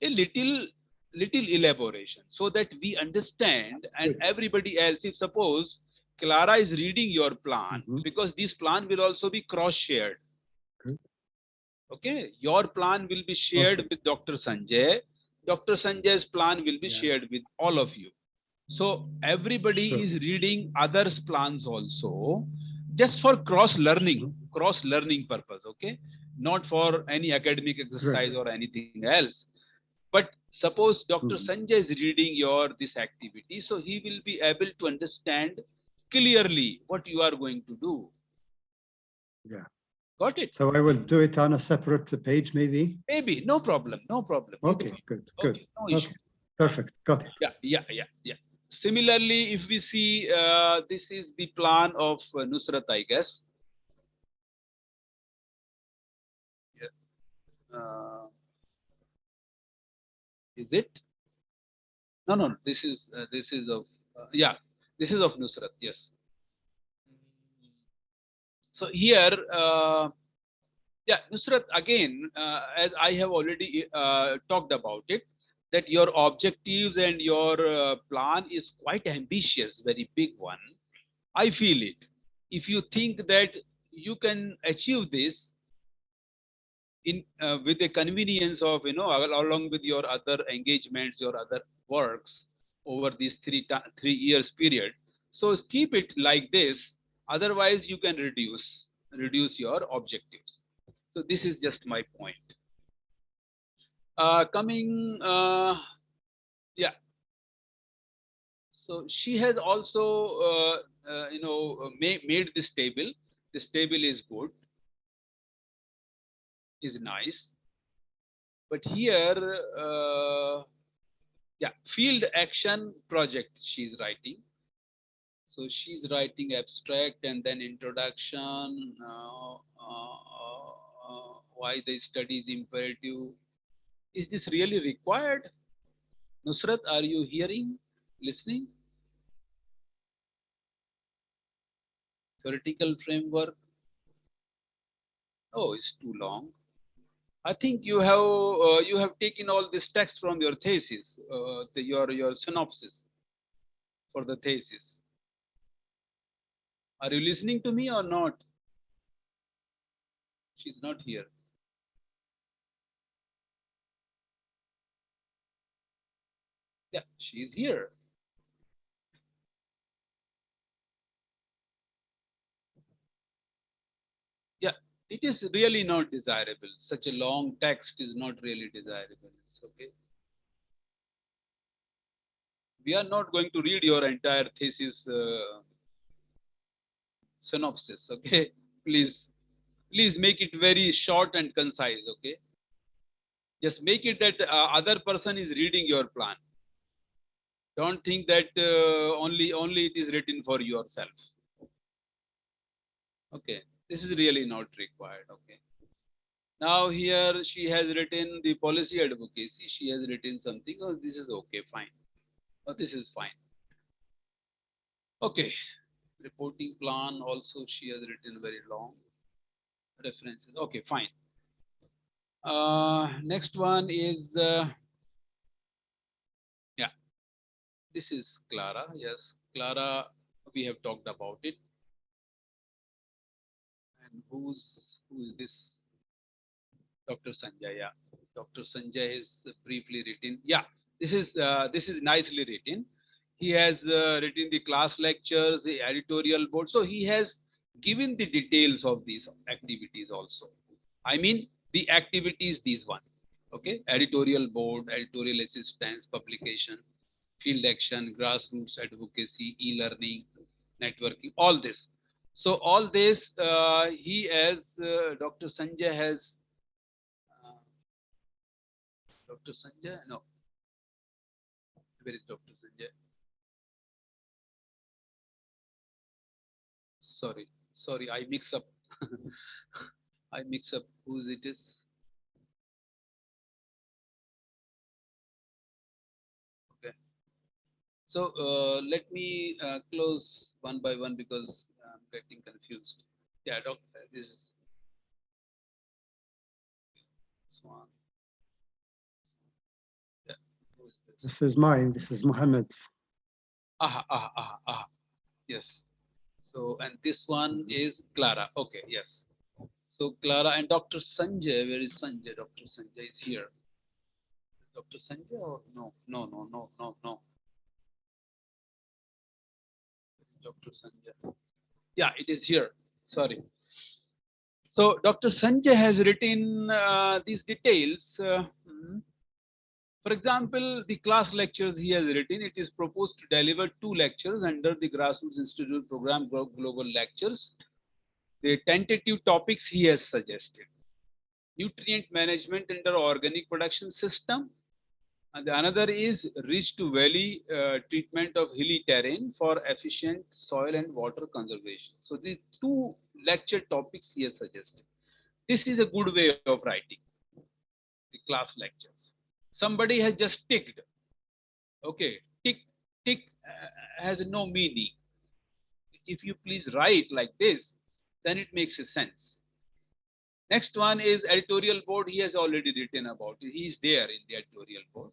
a little elaboration so that we understand, and everybody else, if suppose Clara is reading your plan, because this plan will also be cross-shared. Okay, your plan will be shared with Dr. Sanjay. Dr. Sanjay's plan will be shared with all of you. So everybody is reading others' plans also, just for cross learning purpose. Okay, not for any academic exercise Right. or anything else. But suppose Dr. Mhm. Sanjay is reading your this activity, so he will be able to understand clearly what you are going to do. Yeah. Got it? So I will do it on a separate page, maybe. Maybe, no problem, no problem. Okay, good, good. Okay, no issue. Okay, perfect, got it. Yeah. Similarly, if we see, this is the plan of Nusrat, I guess. Yeah. Is it? No. This is of yeah. This is of Nusrat. Yes. So here, yeah, Nusrat, again, as I have already talked about it, that your objectives and your plan is quite ambitious, very big one. I feel it. If you think that you can achieve this in with the convenience of, along with your other engagements, your other works over these 3 years period, so keep it like this. Otherwise, you can reduce your objectives. So this is just my point. Coming, yeah. So she has also, made this table. This table is good, is nice. But here, yeah, field action project she's writing. So she's writing abstract and then introduction, why the study is imperative. Is this really required? Nusrat, are you hearing, listening? Theoretical framework. Oh, it's too long. I think you have taken all this text from your thesis, your synopsis for the thesis. Are you listening to me or not? She's not here. Yeah, she's here. Yeah, it is really not desirable. Such a long text is not really desirable. It's okay. We are not going to read your entire thesis synopsis. Okay, please make it very short and concise. Okay, just make it that other person is reading your plan. Don't think that only it is written for yourself. Okay, this is really not required. Okay. Now here she has written the policy advocacy. She has written something. Oh, this is okay, fine. Oh, this is fine. Okay. Reporting plan also she has written very long. References. Okay, fine. Next one is, yeah, this is Clara. Yes, Clara, we have talked about it. And who is this? Dr. Sanjay. Yeah, Dr. Sanjay is briefly written. Yeah, this is nicely written. He has written the class lectures, the editorial board. So he has given the details of these activities also. I mean, the activities, these one. Okay, editorial board, editorial assistance, publication, field action, grassroots advocacy, e-learning, networking, all this. So all this, he as Dr. Sanjay has. Dr. Sanjay? No. Where is Dr. Sanjay? Sorry, I mix up. I mix up whose it is. Okay. So let me close one by one because I'm getting confused. Yeah, doctor, this one. Yeah, who is this? This is mine, this is Mohammed's. Yes. So, and this one is Clara. Okay, yes. So Clara and Dr. Sanjay, where is Sanjay? Dr. Sanjay is here. Dr. Sanjay or no? No. Dr. Sanjay. Yeah, it is here. Sorry. So Dr. Sanjay has written these details. For example, the class lectures he has written, it is proposed to deliver 2 lectures under the Grassroots Institute program Global Lectures. The tentative topics he has suggested: nutrient management under organic production system, and the another is ridge to valley treatment of hilly terrain for efficient soil and water conservation. So the 2 lecture topics he has suggested. This is a good way of writing the class lectures. Somebody has just ticked. Okay, tick has no meaning. If you please write like this, then it makes a sense. Next one is editorial board. He has already written about it. He is there in the editorial board.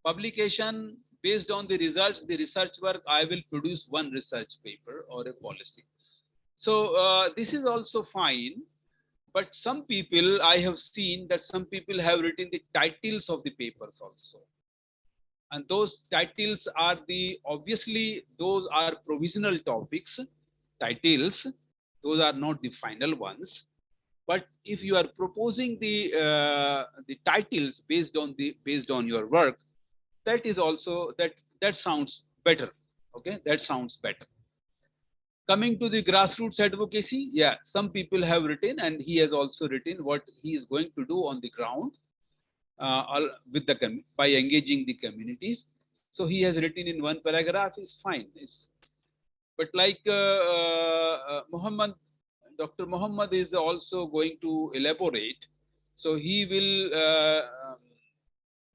Publication based on the results, the research work, I will produce 1 research paper or a policy. So this is also fine. But some people, I have seen that some people have written the titles of the papers also. And those titles are obviously, those are provisional topics, titles. Those are not the final ones. But if you are proposing the titles based on your work, that is also, that sounds better. Okay, that sounds better. Coming to the grassroots advocacy, yeah, some people have written, and he has also written what he is going to do on the ground with by engaging the communities. So he has written in 1 paragraph, is fine. But like Dr. Muhammad is also going to elaborate. So he will,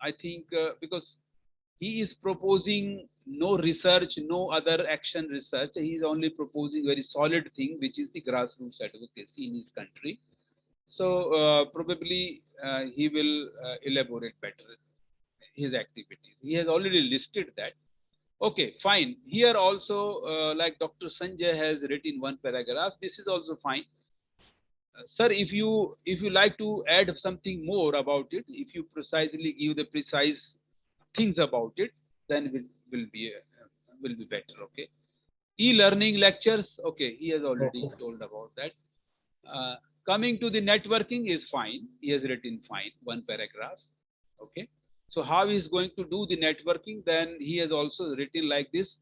I think, because he is proposing no research, no other action research. He is only proposing very solid thing, which is the grassroots advocacy in his country. So probably he will elaborate better his activities. He has already listed that. Okay, fine. Here also, like Dr. Sanjay has written 1 paragraph. This is also fine. Sir, if you like to add something more about it, if you precisely give the precise things about it, then will be better. Okay. E-learning lectures. Okay, he has already told about that. Coming to the networking is fine. He has written fine, 1 paragraph. Okay. So how he is going to do the networking? Then he has also written like this.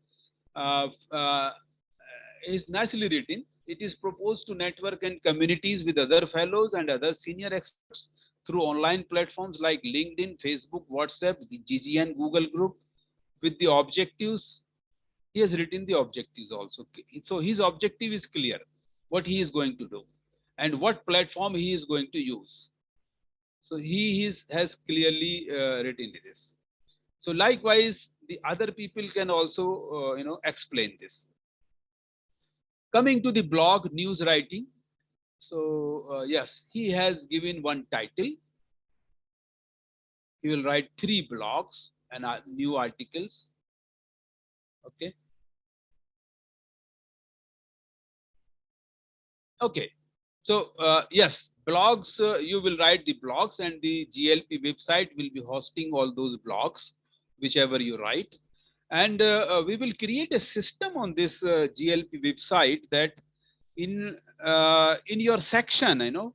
Is nicely written. It is proposed to network and communities with other fellows and other senior experts through online platforms like LinkedIn, Facebook, WhatsApp, the GGN, Google Group, with the objectives. He has written the objectives also. So his objective is clear, what he is going to do and what platform he is going to use. So he has clearly written this. So likewise, the other people can also explain this. Coming to the blog news writing. So yes, he has given 1 title. He will write 3 blogs and new articles. Okay. Okay. So yes, blogs, you will write the blogs, and the GLP website will be hosting all those blogs, whichever you write. And we will create a system on this GLP website that in your section,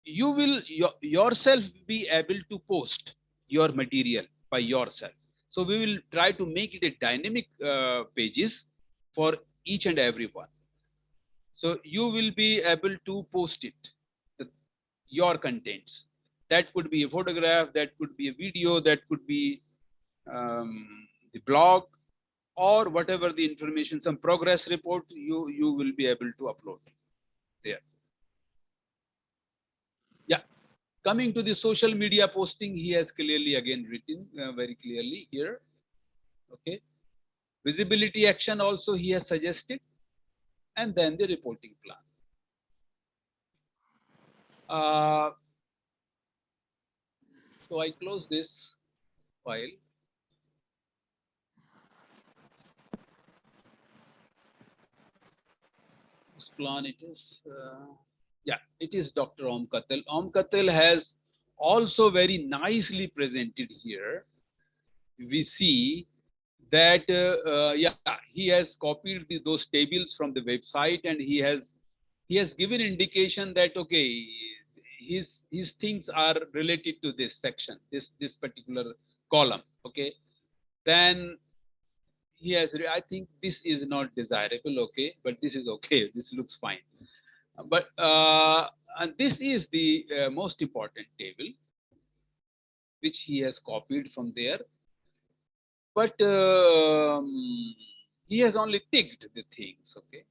you will yourself be able to post your material by yourself. So we will try to make it a dynamic pages for each and every one. So you will be able to post it, your contents. That could be a photograph, that could be a video, that could be the blog, or whatever the information, some progress report, you will be able to upload there. Yeah. Coming to the social media posting, he has clearly again written very clearly here. Okay. Visibility action also he has suggested, and then the reporting plan. So I close this file. This plan it is. Yeah, it is Dr. Om Katal. Om Katal has also very nicely presented here. We see that yeah, he has copied those tables from the website, and he has he has given indication that, okay, his things are related to this section, this particular column. Okay, then he has, I think this is not desirable. Okay, but this is okay. This looks fine. But and this is the most important table, which he has copied from there. But he has only ticked the things. Okay.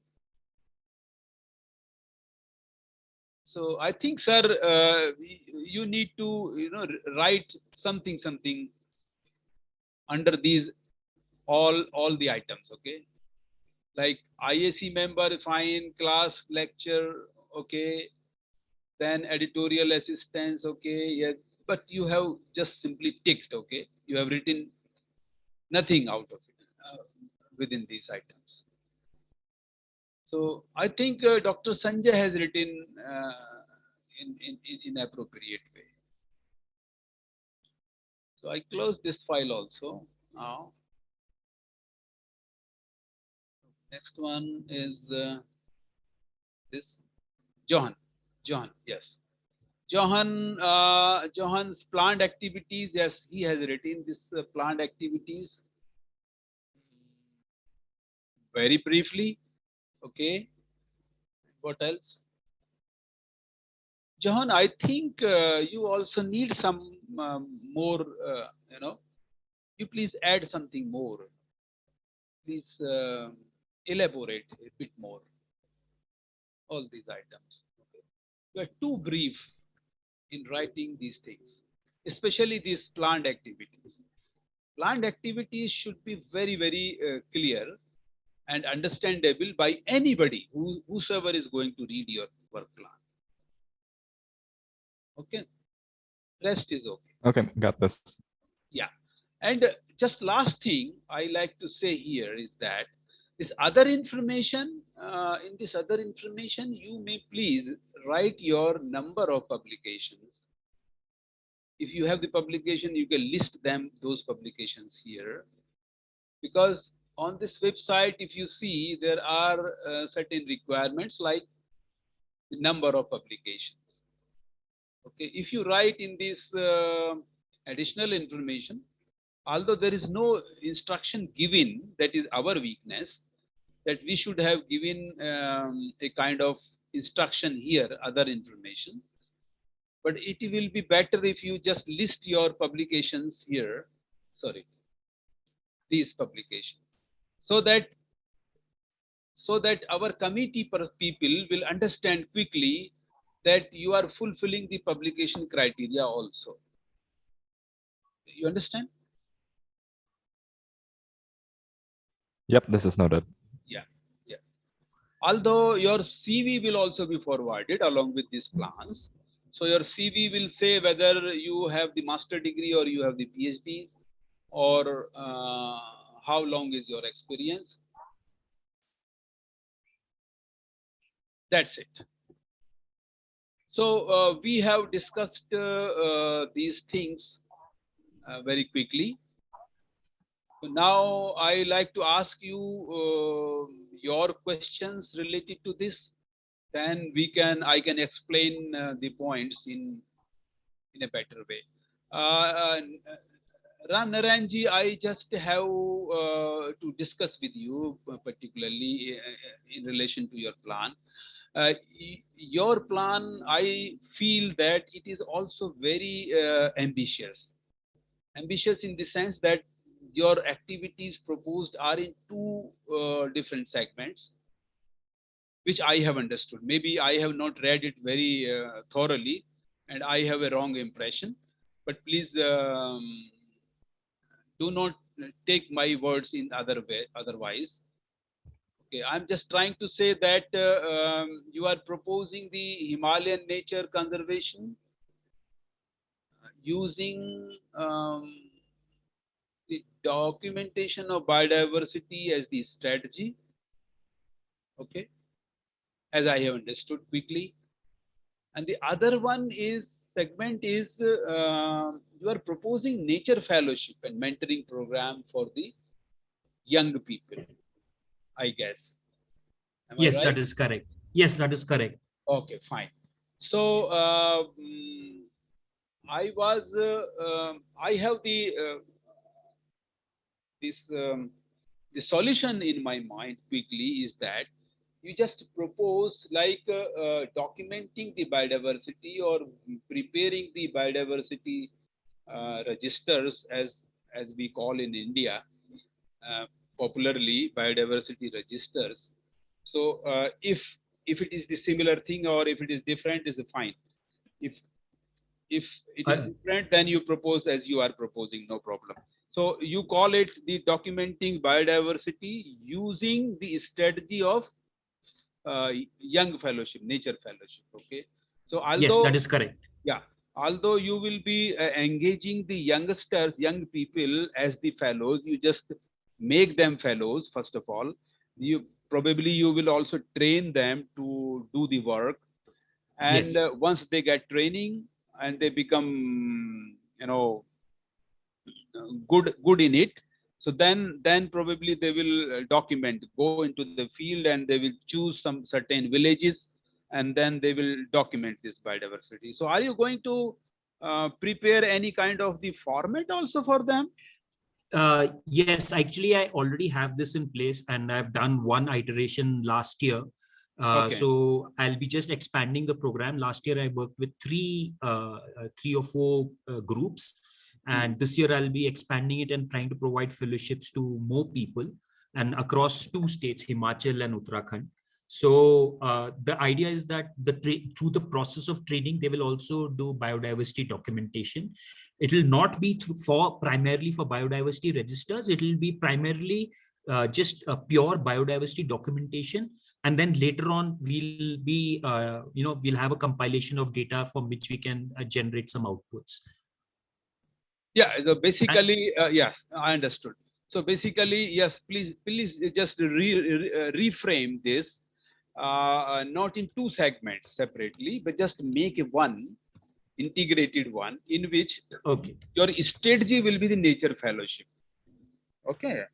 So I think, sir, you need to, write something under these all the items. Okay, like IAC member, fine, class, lecture, okay, then editorial assistance, okay, yeah, but you have just simply ticked. Okay, you have written nothing out of it within these items. So I think Dr. Sanjay has written in appropriate way. So I close this file also now. Next one is this Johan. Yes. Johan's planned activities. Yes, he has written this planned activities very briefly. Okay. What else? Johan, I think you also need some more. You please add something more. Please elaborate a bit more. All these items. Okay. You are too brief in writing these things, especially these planned activities. Planned activities should be very, very clear and understandable by anybody whosoever is going to read your work plan. Okay. Rest is okay. Okay, got this. Yeah. And just last thing I like to say here is that this other information, in this other information, you may please write your number of publications. If you have the publication, you can list them, those publications here. Because on this website, if you see, there are certain requirements like the number of publications. Okay, if you write in this additional information, although there is no instruction given, that is our weakness, that we should have given a kind of instruction here, other information. But it will be better if you just list your publications here, sorry, these publications, so that our committee people will understand quickly that you are fulfilling the publication criteria also. You understand? Yep, this is noted. Yeah. Although your CV will also be forwarded along with these plans. So your CV will say whether you have the master degree or you have the PhDs, or how long is your experience. That's it. So we have discussed these things very quickly. Now I like to ask you your questions related to this. Then I can explain the points in a better way. Ram Naranji, I just have to discuss with you particularly in relation to your plan. Your plan, I feel that it is also very ambitious. Ambitious in the sense that your activities proposed are in two different segments, which I have understood. Maybe I have not read it very thoroughly and I have a wrong impression, but please do not take my words in otherwise. Okay, I'm just trying to say that you are proposing the Himalayan nature conservation using the documentation of biodiversity as the strategy. Okay, as I have understood quickly. And the other one is segment is you are proposing nature fellowship and mentoring program for the young people, I guess. Am Yes, I right? that is correct. Yes, that is correct. Okay, fine. So I have this the solution in my mind quickly is that you just propose like documenting the biodiversity or preparing the biodiversity registers as we call in India, uh, popularly biodiversity registers. So if it is the similar thing or if it is different is fine. If it is I, different, then you propose as you are proposing, no problem. So you call it the documenting biodiversity using the strategy of young fellowship, nature fellowship. Okay. So yes, that although, is correct. yeah, although you will be engaging the youngsters, young people as the fellows, you just make them fellows, first of all. You probably you will also train them to do the work, and Yes. once they get training and they become, you know, good in it, so then probably they will document, go into the field, and they will choose some certain villages, and then they will document this biodiversity. So are you going to prepare any kind of the format also for them? Yes, actually, I already have this in place, and I've done one iteration last year. Okay. So I'll be just expanding the program. Last year, I worked with three or four groups, and this year I'll be expanding it and trying to provide fellowships to more people and across two states, Himachal and Uttarakhand. So the idea is that through the process of training, they will also do biodiversity documentation. It will not be primarily for biodiversity registers. It will be primarily just a pure biodiversity documentation, and then later on we'll be we'll have a compilation of data from which we can generate some outputs. Yeah, so basically, yes, I understood. So basically, yes, please just reframe this, not in two segments separately, but just make a one integrated one in which Okay. your strategy will be the nature fellowship. Okay.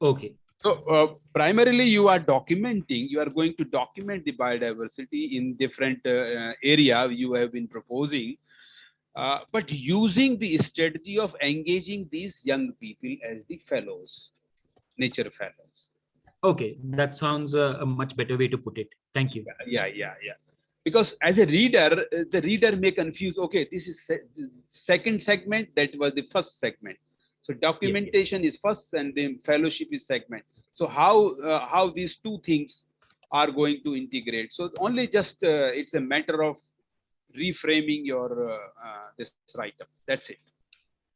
Okay. So primarily you are documenting, you are going to document the biodiversity in different area you have been proposing, but using the strategy of engaging these young people as the fellows, nature fellows. Okay, that sounds a much better way to put it. Thank you. Yeah. Because as a reader, the reader may confuse, okay, this is second segment, that was the first segment. So documentation is first and then fellowship is segment. So how these two things are going to integrate? So only just it's a matter of reframing your this write-up. That's it.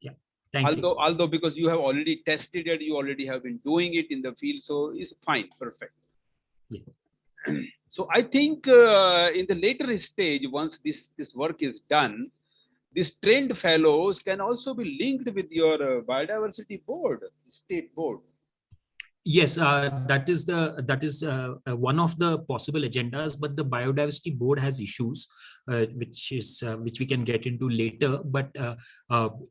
Yeah, thank you. Although because you have already tested it, you already have been doing it in the field, so it's fine, perfect. Yeah. So I think in the later stage, once this work is done, these trained fellows can also be linked with your biodiversity board, state board. Yes, that is one of the possible agendas, but the biodiversity board has issues, which we can get into later. But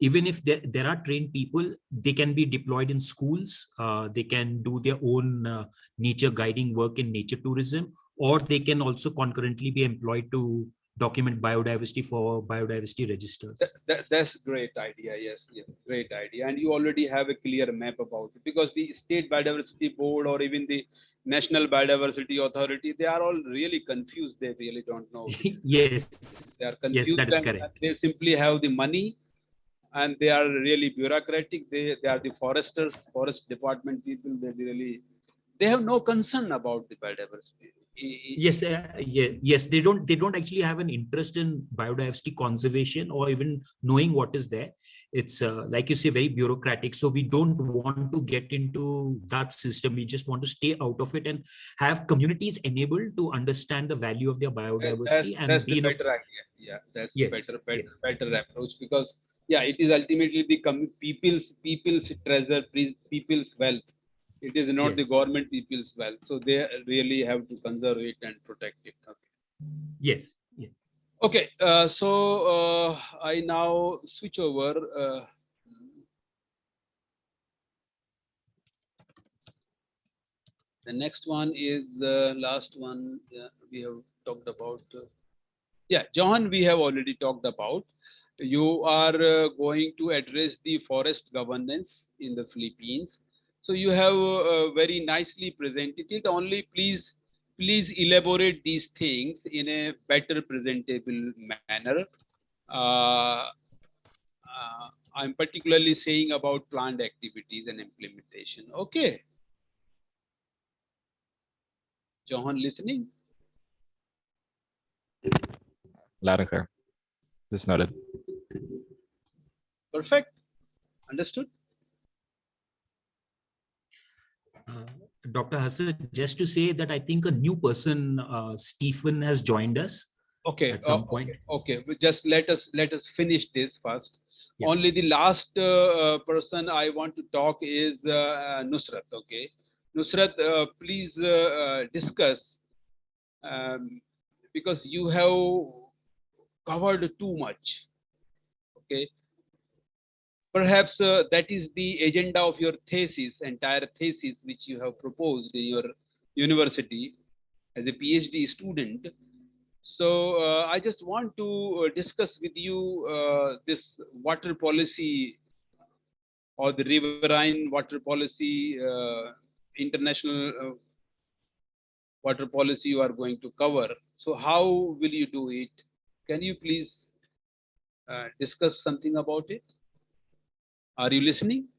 even if there are trained people, they can be deployed in schools. They can do their own nature guiding work in nature tourism, or they can also concurrently be employed to document biodiversity for biodiversity registers. That's great idea. Yes, great idea. And you already have a clear map about it, because the state biodiversity board or even the national biodiversity authority, they are all really confused. They really don't know. Yes, They are yes, confused, that is and correct. they simply have the money, and they are really bureaucratic. They are the foresters, forest department people. They have no concern about the biodiversity. Yes, yes, they don't actually have an interest in biodiversity conservation or even knowing what is there. It's like you say, very bureaucratic. So we don't want to get into that system. We just want to stay out of it and have communities enabled to understand the value of their biodiversity and That's the be in a. better idea. Yeah, that's the Yes, yes, better approach, because yeah, it is ultimately the people's treasure, people's wealth. It is not the yes, government people's wealth, so they really have to conserve it and protect it. Okay. yes, yes. Okay. So I now switch over. The next one is the last one we have talked about. Yeah, Johan, we have already talked about. You are going to address the forest governance in the Philippines. So you have very nicely presented it. Only please elaborate these things in a better presentable manner. I'm particularly saying about planned activities and implementation. Okay. Johan, listening? Loud and clear. This noted. Perfect. Understood? Dr. Hassan, just to say that I think a new person, Stephen, has joined us. Okay. At some point. Okay. Just let us finish this first. Yeah. Only the last person I want to talk is Nusrat. Okay. Nusrat, please discuss because you have covered too much. Okay. Perhaps that is the agenda of your thesis, entire thesis, which you have proposed in your university as a PhD student. So I just want to discuss with you this water policy or the riverine water policy, international water policy you are going to cover. So how will you do it? Can you please discuss something about it? Are you listening?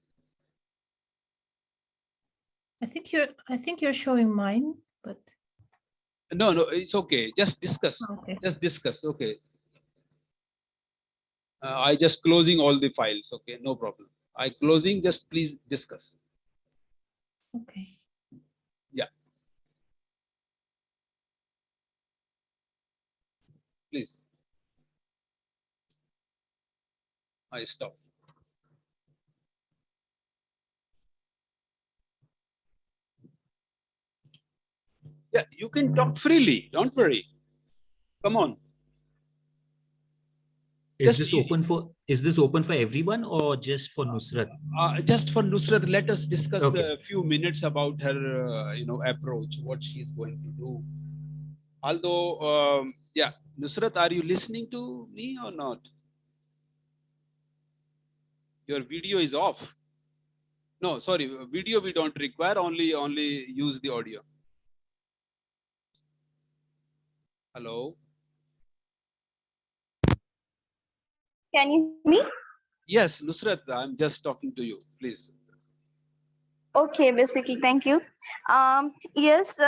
I think you're showing mine, but No, it's okay. Just discuss. okay. Just discuss. Okay. I just closing all the files. Okay, no problem. I closing. Just please discuss. Okay. Yeah. Please. I stop. Yeah, you can talk freely. Don't worry. Come on. Is this open for everyone or just for Nusrat? Just for Nusrat, let us discuss Okay. a few minutes about her, approach, what she's going to do. Although, yeah, Nusrat, are you listening to me or not? Your video is off. No, sorry, video we don't require. Only use the audio. Hello. Can you hear me? Yes, Nusrat, I'm just talking to you. Please. Okay, basically, thank you. Yes,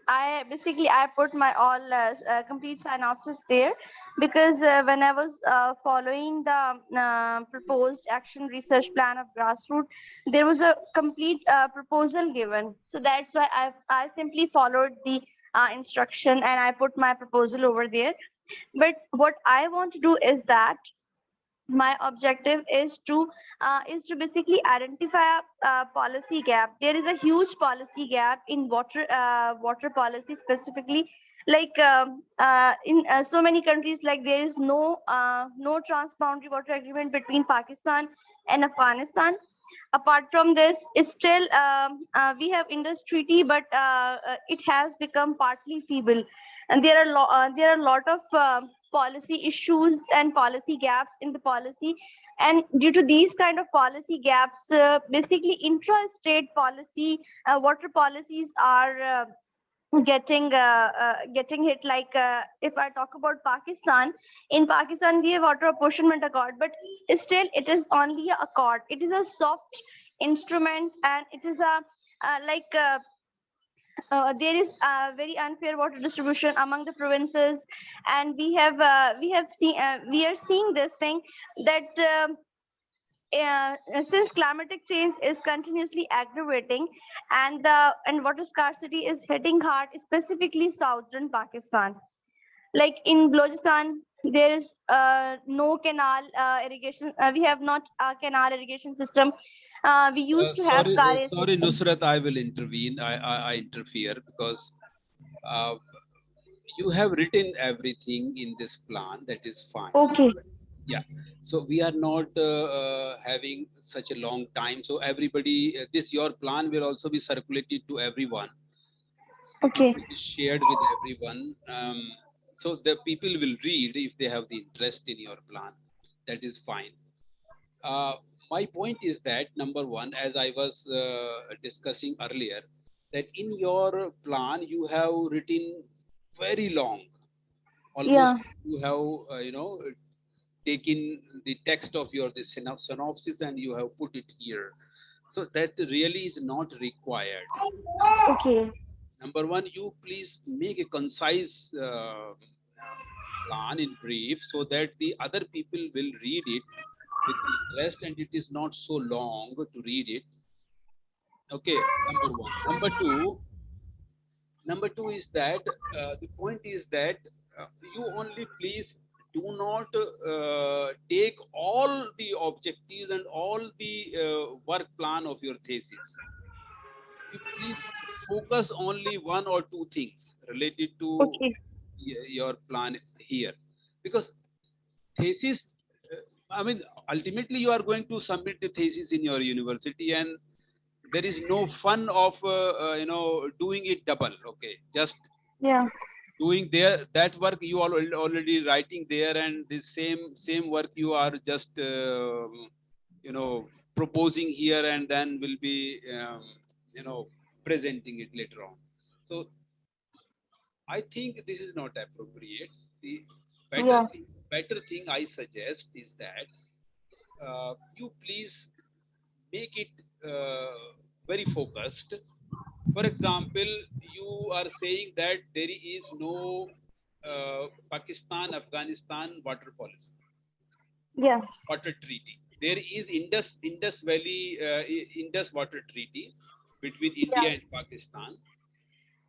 I put my all complete synopsis there because when I was following the proposed action research plan of Grassroots, there was a complete proposal given. So that's why I simply followed the instruction and I put my proposal over there. But what I want to do is that my objective is to basically identify a policy gap. There is a huge policy gap in water policy specifically, like in so many countries, like there is no transboundary water agreement between Pakistan and Afghanistan. Apart from this, is still we have Indus Treaty, but it has become partly feeble, and there are a lot of policy issues and policy gaps in the policy, and due to these kind of policy gaps, basically intra-state policy water policies are getting hit. Like if I talk about Pakistan, in Pakistan we have water apportionment accord, but still it is only a accord. It is a soft instrument, and it is a there is a very unfair water distribution among the provinces, and we are seeing this thing that since climatic change is continuously aggravating, and water scarcity is hitting hard, specifically southern Pakistan. Like in Balochistan, there is no canal irrigation. We have not a canal irrigation system. We used to have Sorry, system. Nusrat, I will intervene. I interfere because you have written everything in this plan. That is fine. Okay. Yeah. So we are not having such a long time. So everybody, your plan will also be circulated to everyone. Okay. It is shared with everyone. So the people will read if they have the interest in your plan. That is fine. My point is that number one, as I was discussing earlier, that in your plan you have written very long, almost you have taken the text of your this synopsis and you have put it here. So that really is not required. Okay. Number one, you please make a concise plan in brief so that the other people will read it with interest and it is not so long to read it. Okay, number one. Number two is that the point is that you only please do not take all the objectives and all the work plan of your thesis. You please focus only one or two things related to Okay. your plan here, because thesis, I mean, ultimately you are going to submit the thesis in your university, and there is no fun of doing it double. Okay, just Yeah. doing there that work you are already writing there, and the same work you are just proposing here, and then will be presenting it later on. So I think this is not appropriate. The Yeah. better thing I suggest is that you please make it very focused. For example, you are saying that there is no Pakistan-Afghanistan water policy, Yeah. water treaty. There is Indus Valley Indus water treaty between India and Pakistan,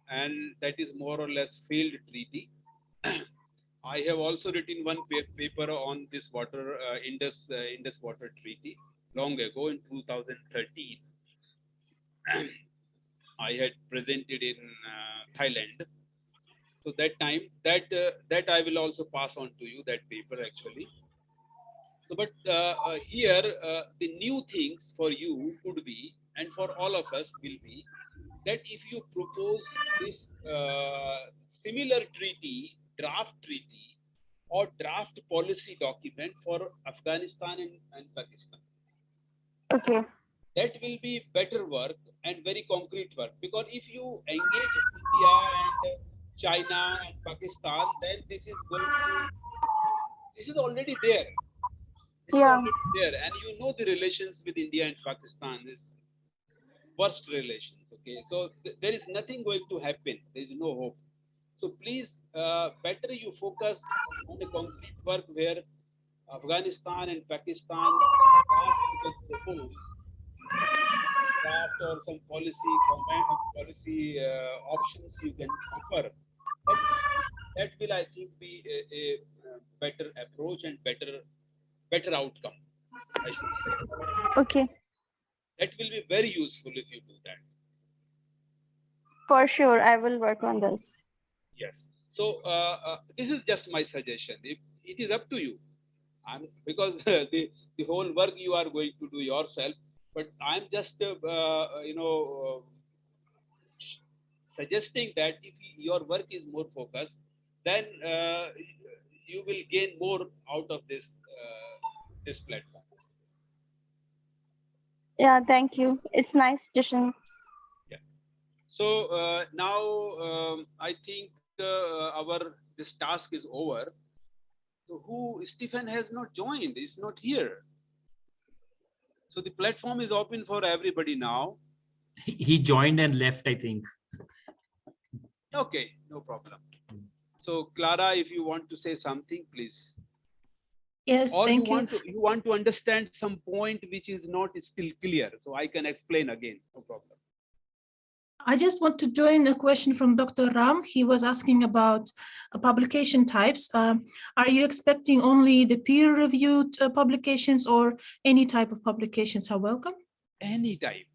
and that is more or less failed treaty. I have also written one paper on this water Indus water treaty long ago in 2013. I had presented in Thailand. So that time that I will also pass on to you that paper actually. So, but here the new things for you could be, and for all of us will be, that if you propose this similar treaty, draft treaty, or draft policy document for Afghanistan and Pakistan, Okay. that will be better work and very concrete work. Because if you engage India and China and Pakistan, then this is already there. This is Yeah. already there, and you know the relations with India and Pakistan is worst relations. Okay, so there is nothing going to happen. There is no hope. So please, better you focus on the concrete work where Afghanistan and Pakistan propose draft or some policy comment or policy options you can offer. That will, I think, be a better approach and better outcome, I should say. Okay. That will be very useful if you do that. For sure, I will work on this. Yes. So this is just my suggestion. It is up to you. Because the whole work you are going to do yourself, but I'm just suggesting that if your work is more focused, then you will gain more out of this platform. Yeah, thank you. It's nice suggestion. Yeah. So now I think this task is over. So Stephen has not joined, is not here. So the platform is open for everybody now. He joined and left, I think. Okay, no problem. So Clara, if you want to say something, please. Yes, Or thank you want to understand some point which is not still clear, so I can explain again, no problem. I just want to join a question from Dr. Ram. He was asking about publication types. Are you expecting only the peer-reviewed publications, or any type of publications are welcome? Any type.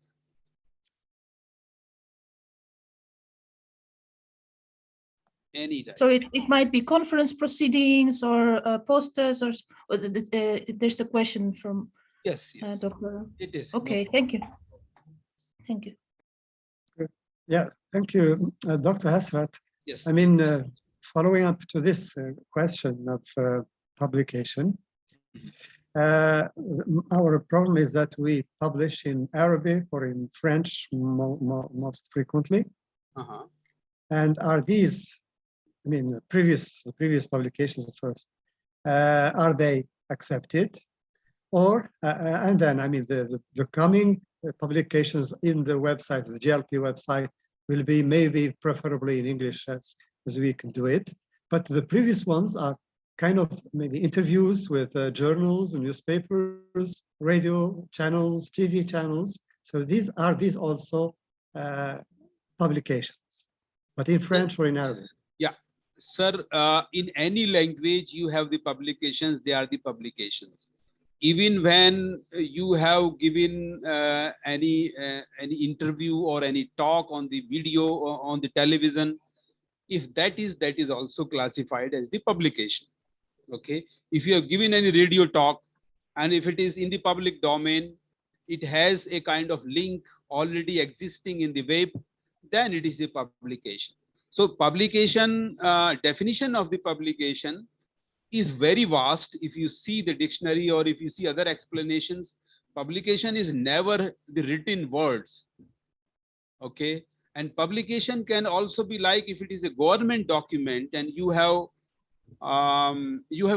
Any type. So it might be conference proceedings or posters, or there's a question from yes. Dr. Ram. It is. Okay, no thank you. Thank you. Yeah, thank you, Dr. Hasrat. Yes. I mean, following up to this question of publication, our problem is that we publish in Arabic or in French most frequently. Uh-huh. And are these, I mean, the previous publications first, are they accepted? Or, and then, I mean, the coming publications in the website, the GLP website, will be maybe preferably in English as we can do it. But the previous ones are kind of maybe interviews with journals and newspapers, radio channels, TV channels. So these also publications, but in French or in Arabic? Yeah, sir, in any language you have the publications, they are the publications. Even when you have given any interview or any talk on the video or on the television, if that is also classified as the publication. Okay, if you have given any radio talk and if it is in the public domain, it has a kind of link already existing in the web, then it is a publication. So publication, definition of the publication is very vast. If you see the dictionary or if you see other explanations, publication is never the written words. Okay, and publication can also be like if it is a government document and you have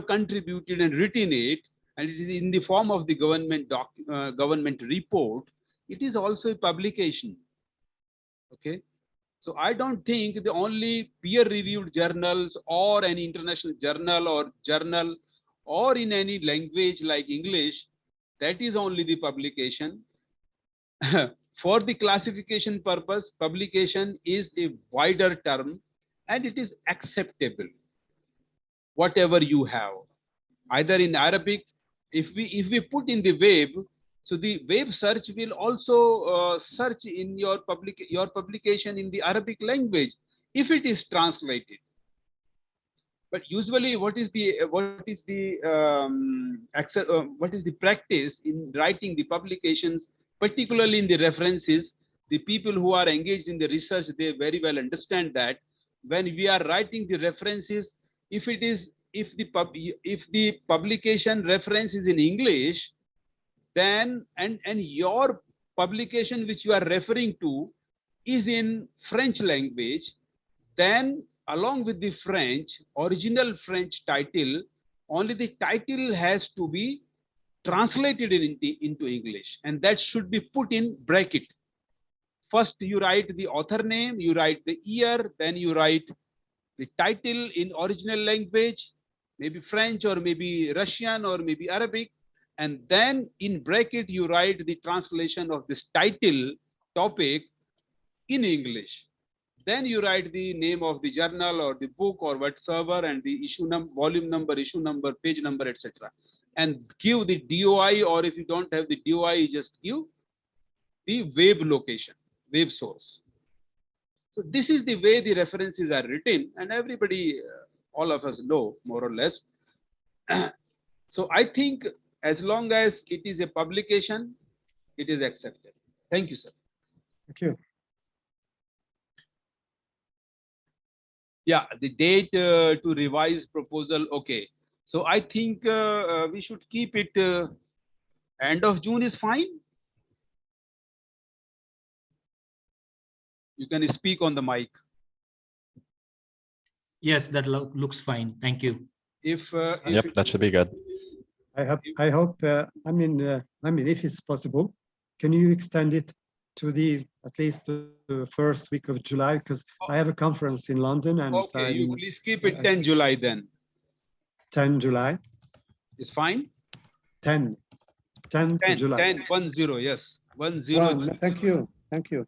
contributed and written it, and it is in the form of the government report, it is also a publication. Okay, so I don't think the only peer-reviewed journals or any international journal or in any language like English, that is only the publication. For the classification purpose, publication is a wider term and it is acceptable. Whatever you have, either in Arabic, if we put in the web, so the web search will also search in your publication in the Arabic language if it is translated. But usually, what is the practice in writing the publications, particularly in the references? The people who are engaged in the research, they very well understand that when we are writing the references, if the publication reference is in English, then and your publication which you are referring to is in French language, then along with the original French title, only the title has to be translated into English, and that should be put in bracket. First you write the author name, you write the year, then you write the title in original language, maybe French or maybe Russian or maybe Arabic, and then in bracket you write the translation of this title topic in English. Then you write the name of the journal or the book or whatsoever and the issue number, volume number, issue number, page number, etc. And give the DOI, or if you don't have the DOI, you just give the web location, web source. So this is the way the references are written, and everybody, all of us know more or less. So I think as long as it is a publication, it is accepted. Thank you, sir. Thank you. Yeah, the date to revise proposal. Okay, so I think we should keep it end of June is fine. You can speak on the mic. Yes, that looks fine. Thank you. If yep, that should be good. I hope. I mean, if it's possible, can you extend it to at least the first week of July? Because I have a conference in London, and okay, you please keep it 10 July then. 10 July is fine. 10 July. 10 yes, 10. Thank you. Thank you.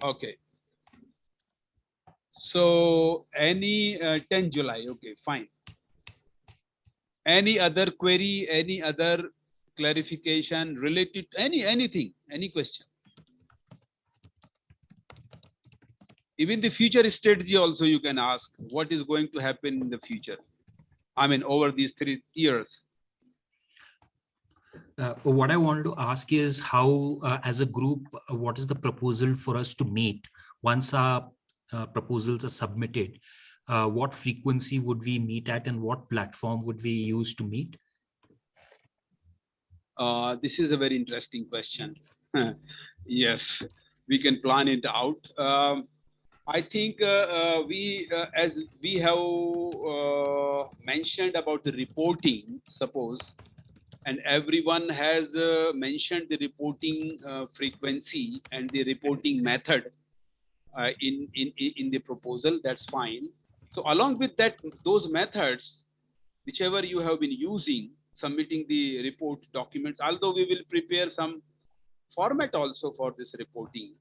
Okay. So any 10 July, okay, fine. Any other query, any other clarification related to anything, any question? Even the future strategy also you can ask, what is going to happen in the future? I mean, over these 3 years. What I wanted to ask is how, as a group, what is the proposal for us to meet once our proposals are submitted? What frequency would we meet at, and what platform would we use to meet? This is a very interesting question. Yes, we can plan it out. I think as we have mentioned about the reporting, suppose, and everyone has mentioned the reporting frequency and the reporting method in the proposal. That's fine. So along with that, those methods, whichever you have been using, submitting the report documents, although we will prepare some format also for this reporting.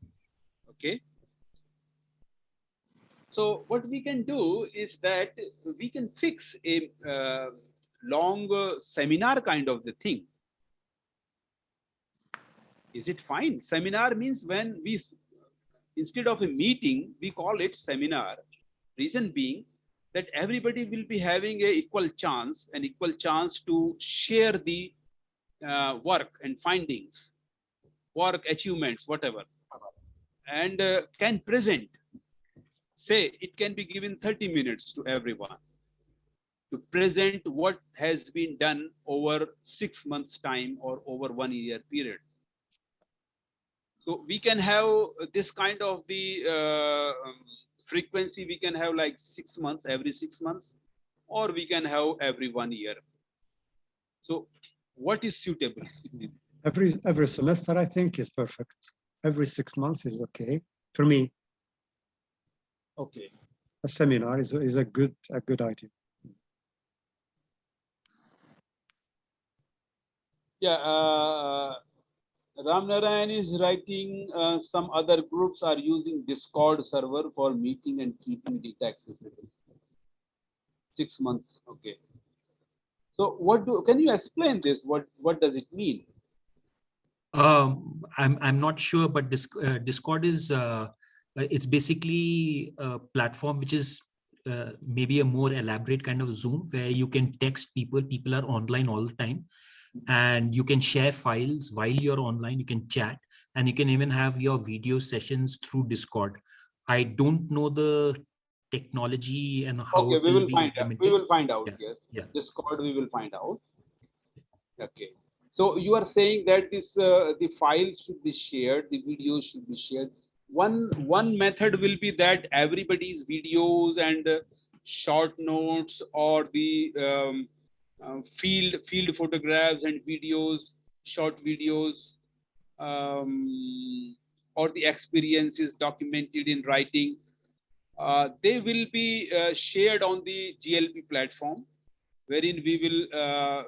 Okay. So what we can do is that we can fix a long seminar kind of the thing. Is it fine? Seminar means when we, instead of a meeting, we call it seminar. Reason being that everybody will be having an equal chance to share the work and findings, work achievements, whatever, and can present. Say it can be given 30 minutes to everyone to present what has been done over 6 months time or over 1 year period. So we can have this kind of the frequency. We can have like 6 months, every 6 months, or we can have every 1 year. So what is suitable? Every semester, I think, is perfect. Every 6 months is okay for me. Okay. A seminar is a good idea. Yeah. Ram Narayan is writing some other groups are using Discord server for meeting and keeping data accessible. 6 months. Okay. So can you explain this? What does it mean? I'm not sure, but Discord is it's basically a platform which is maybe a more elaborate kind of Zoom, where you can text people. People are online all the time, and you can share files while you're online. You can chat, and you can even have your video sessions through Discord. I don't know the technology and how Okay, it we will will be find out. implemented. We will find out. Yeah. Yes. Yeah. Discord, we will find out. Okay. So you are saying that this the files should be shared, the videos should be shared. One method will be that everybody's videos and short notes or the field photographs and videos, short videos, or the experiences documented in writing, they will be shared on the GLP platform, wherein we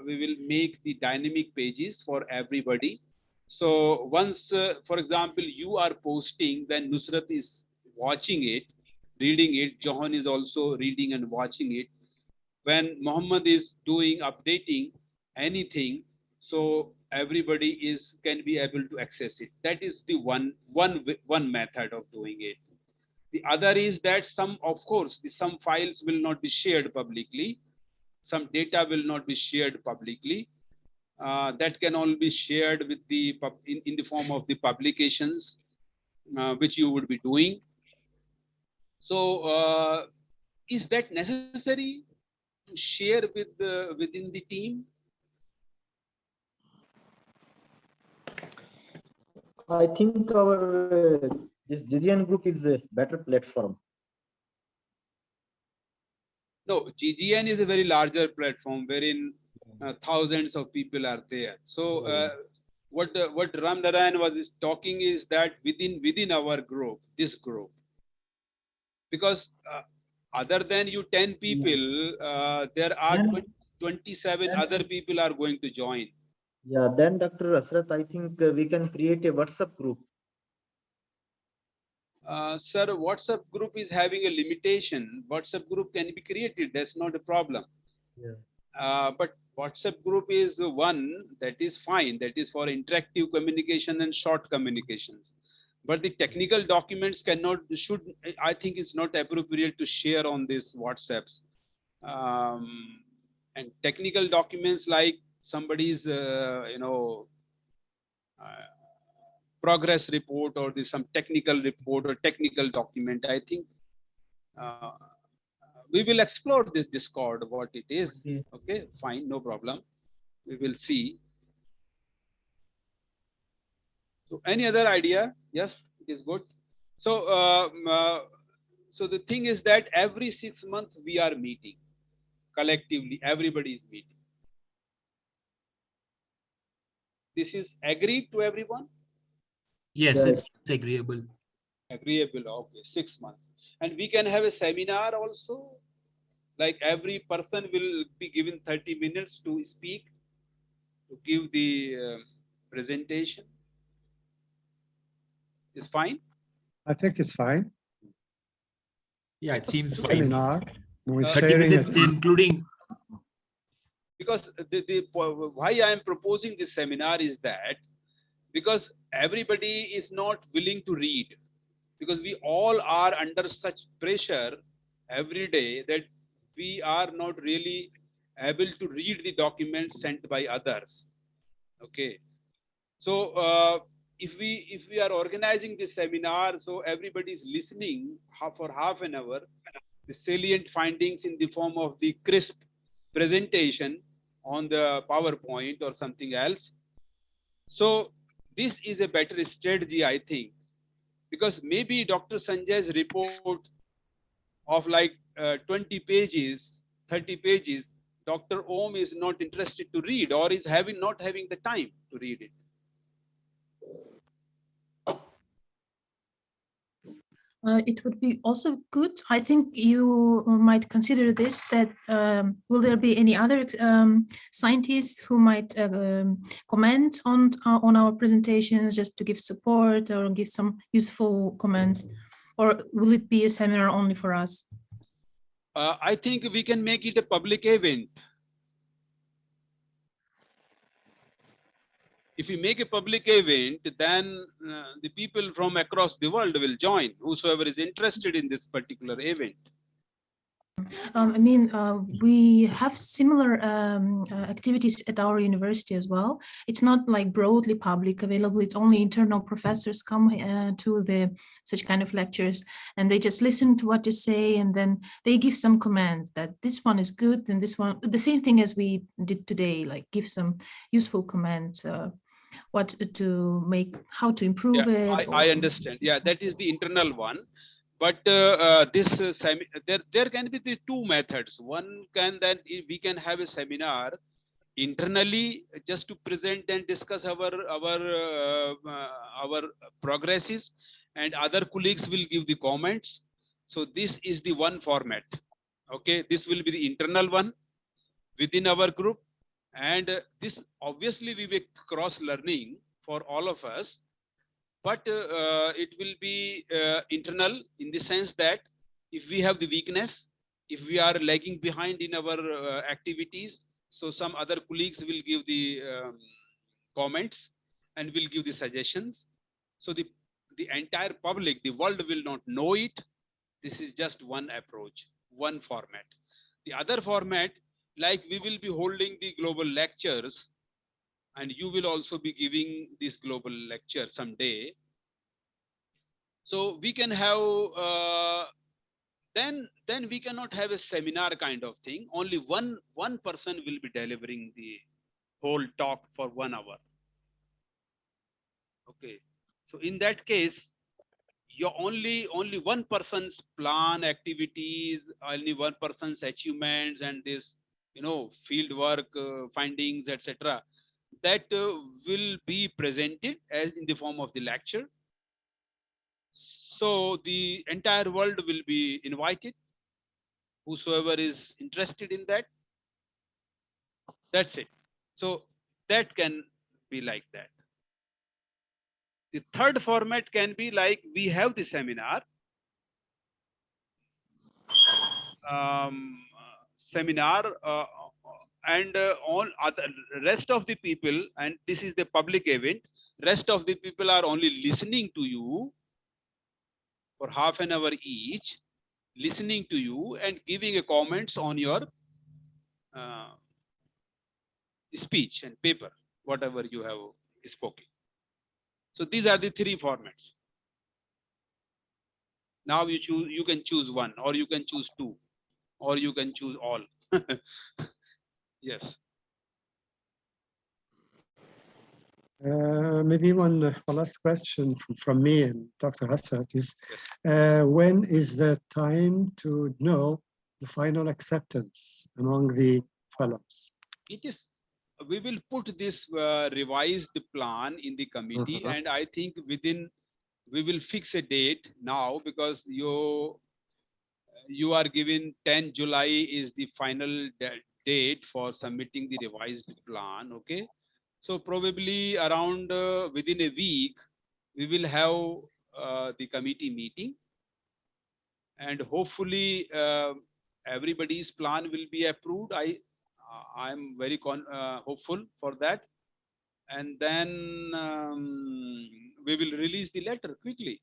will make the dynamic pages for everybody. So once, for example, you are posting, then Nusrat is watching it, reading it. Johan is also reading and watching it. When Muhammad is doing updating anything, so everybody can be able to access it. That is the one method of doing it. The other is that of course, some files will not be shared publicly. Some data will not be shared publicly. That can only be shared with in the form of the publications, which you would be doing. So is that necessary to share within the team? I think this GGN group is a better platform. No, GGN is a very larger platform wherein thousands of people are there. So what Ram Narayan was talking is that within our group, this group, because other than you 10 people, there are 27 other people are going to join. Yeah, then Dr. Asrat, I think we can create a WhatsApp group. Sir, WhatsApp group is having a limitation. WhatsApp group can be created. That's not a problem. Yeah. But WhatsApp group is one that is fine. That is for interactive communication and short communications. But the technical documents I think it's not appropriate to share on these WhatsApps. And technical documents like somebody's progress report or some technical report or technical document, I think we will explore this Discord, what it is. Okay, fine, no problem. We will see. So any other idea? Yes, it is good. So so the thing is that every 6 months we are meeting collectively, everybody is meeting. This is agreed to everyone? Yes, it's agreeable. Agreeable, okay, 6 months. And we can have a seminar also, like every person will be given 30 minutes to speak, to give the presentation. Is fine? I think it's fine. Yeah, it seems fine. Seminar with 30 sharing minutes, it. including. Because why I am proposing this seminar is that because everybody is not willing to read, because we all are under such pressure every day that we are not really able to read the documents sent by others. Okay, so if we are organizing this seminar, so everybody is listening for half an hour, the salient findings in the form of the crisp presentation on the PowerPoint or something else. So this is a better strategy, I think, because maybe Dr. Sanjay's report of like 20 pages, 30 pages, Dr. Om is not interested to read or is not having the time to read it. It would be also good. I think you might consider this, that will there be any other scientists who might comment on our presentations just to give support or give some useful comments, or will it be a seminar only for us? I think we can make it a public event. If we make a public event, then the people from across the world will join, whosoever is interested in this particular event. I mean, we have similar activities at our university as well. It's not like broadly public available. It's only internal professors come to such kind of lectures, and they just listen to what you say, and then they give some comments that this one is good, and this one, the same thing as we did today, like give some useful comments, what to make, how to improve it. I understand. Yeah, that is the internal one. But there can be the two methods. One can that we can have a seminar internally just to present and discuss our progresses, and other colleagues will give the comments. So this is the one format. Okay, this will be the internal one within our group, and this obviously we will cross learning for all of us. But it will be internal in the sense that if we have the weakness, if we are lagging behind in our activities, so some other colleagues will give the comments and will give the suggestions. So the entire public, the world will not know it. This is just one approach, one format. The other format, like we will be holding the global lectures, and you will also be giving this global lecture someday. So we can have then we cannot have a seminar kind of thing. Only one person will be delivering the whole talk for 1 hour. Okay, so in that case, your only one person's plan, activities, only one person's achievements, and this field work findings, etc., that will be presented as in the form of the lecture. So the entire world will be invited, whosoever is interested in that. That's it. So that can be like that. The third format can be like we have the seminar, and all other rest of the people, and this is the public event, rest of the people are only listening to you for half an hour each, listening to you and giving a comments on your speech and paper, whatever you have spoken. So these are the three formats. Now you can choose one, or you can choose two, or you can choose all. Yes. Maybe one last question from me and Dr. Hassat is, when is the time to know the final acceptance among the fellows? It is, we will put this revised plan in the committee, and I think we will fix a date now, because you are given 10 July is the final date for submitting the revised plan. Okay, so probably around within a week we will have the committee meeting, and hopefully everybody's plan will be approved. I'm very hopeful for that, and then we will release the letter quickly.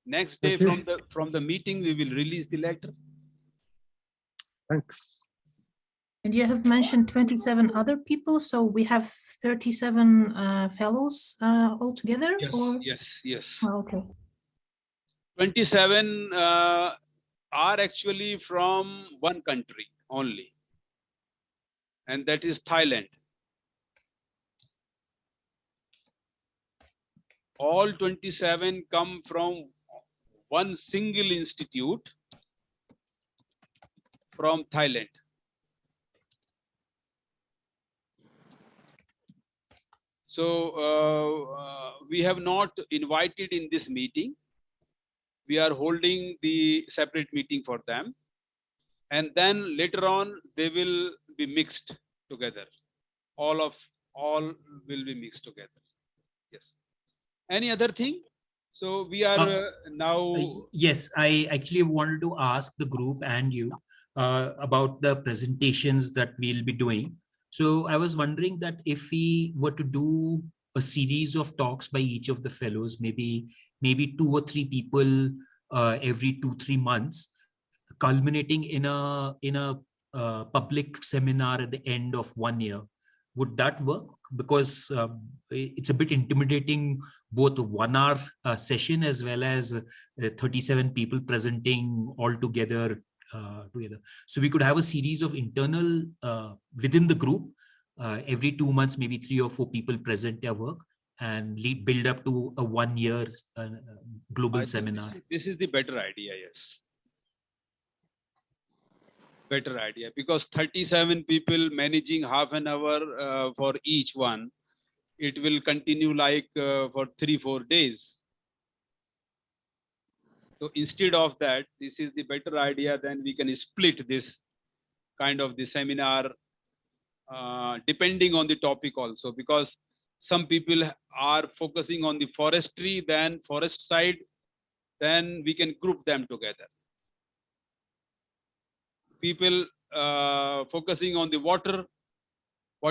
Next day from the meeting, we will release the letter. Thanks. And you have mentioned 27 other people, so we have 37 fellows altogether? Yes, or? yes. Oh, okay. 27 are actually from one country only, and that is Thailand. All 27 come from one single institute from Thailand. So we have not invited in this meeting. We are holding the separate meeting for them, and then later on they will be mixed together. All will be mixed together. Yes. Any other thing? So we are now. Yes, I actually wanted to ask the group and you about the presentations that we'll be doing. So I was wondering that if we were to do a series of talks by each of the fellows, maybe 2 or 3 people every 2-3 months, culminating in a public seminar at the end of 1 year, would that work? Because it's a bit intimidating, both a 1 hour session as well as 37 people presenting all together. So we could have a series of internal within the group, every 2 months, maybe 3 or 4 people present their work and build up to a 1 year global seminar. This is the better idea, yes. Better idea, because 37 people managing half an hour for each one, it will continue like for 3-4 days. So instead of that, this is the better idea. Then we can split this kind of the seminar depending on the topic also, because some people are focusing on the forestry, then forest side, then we can group them together. People focusing on the water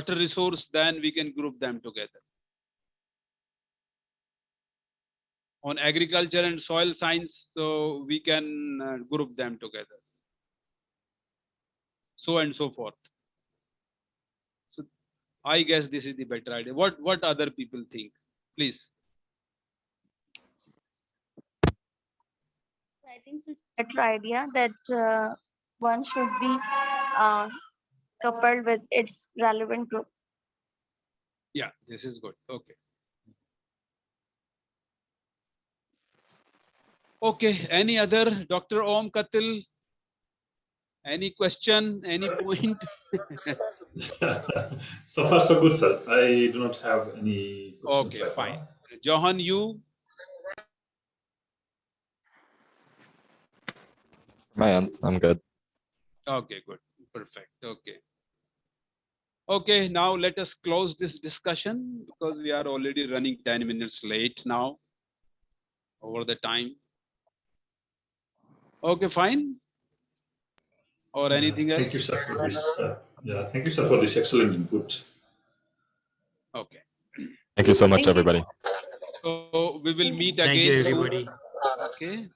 resource, then we can group them together. On agriculture and soil science, so we can group them together. So and so forth. So I guess this is the better idea. What other people think? Please. I think it's a better idea that one should be coupled with its relevant group. Yeah, this is good. Okay. Okay. Any other? Dr. Om Katil? Any question? Any point? So far, so good, sir. I do not have any questions. Okay, fine. Johan, you? Man, I'm good. Okay, good. Perfect. Okay. Okay, now let us close this discussion, because we are already running 10 minutes late now over the time. Okay, fine. Or anything else? Thank you, sir, for this. Thank you, sir, for this excellent input. Okay. Thank you so much, everybody. So we will meet again. Thank you, everybody. Okay.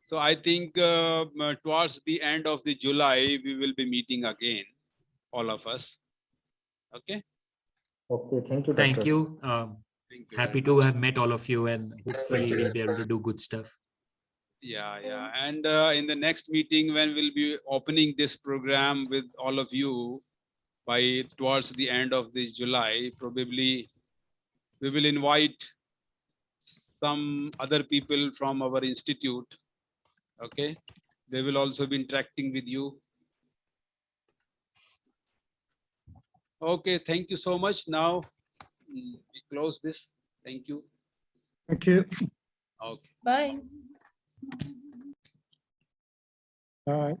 So I think towards the end of the July, we will be meeting again, all of us. Okay. Okay, thank you, Thank doctors. you. Thank you. Happy to have met all of you, and hopefully you. we'll be able to do good stuff. Yeah, yeah. And in the next meeting, when we'll be opening this program with all of you by towards the end of this July, probably we will invite some other people from our institute. Okay. They will also be interacting with you. Okay. Thank you so much. Now we close this. Thank you. Thank you. Okay. Bye. Bye.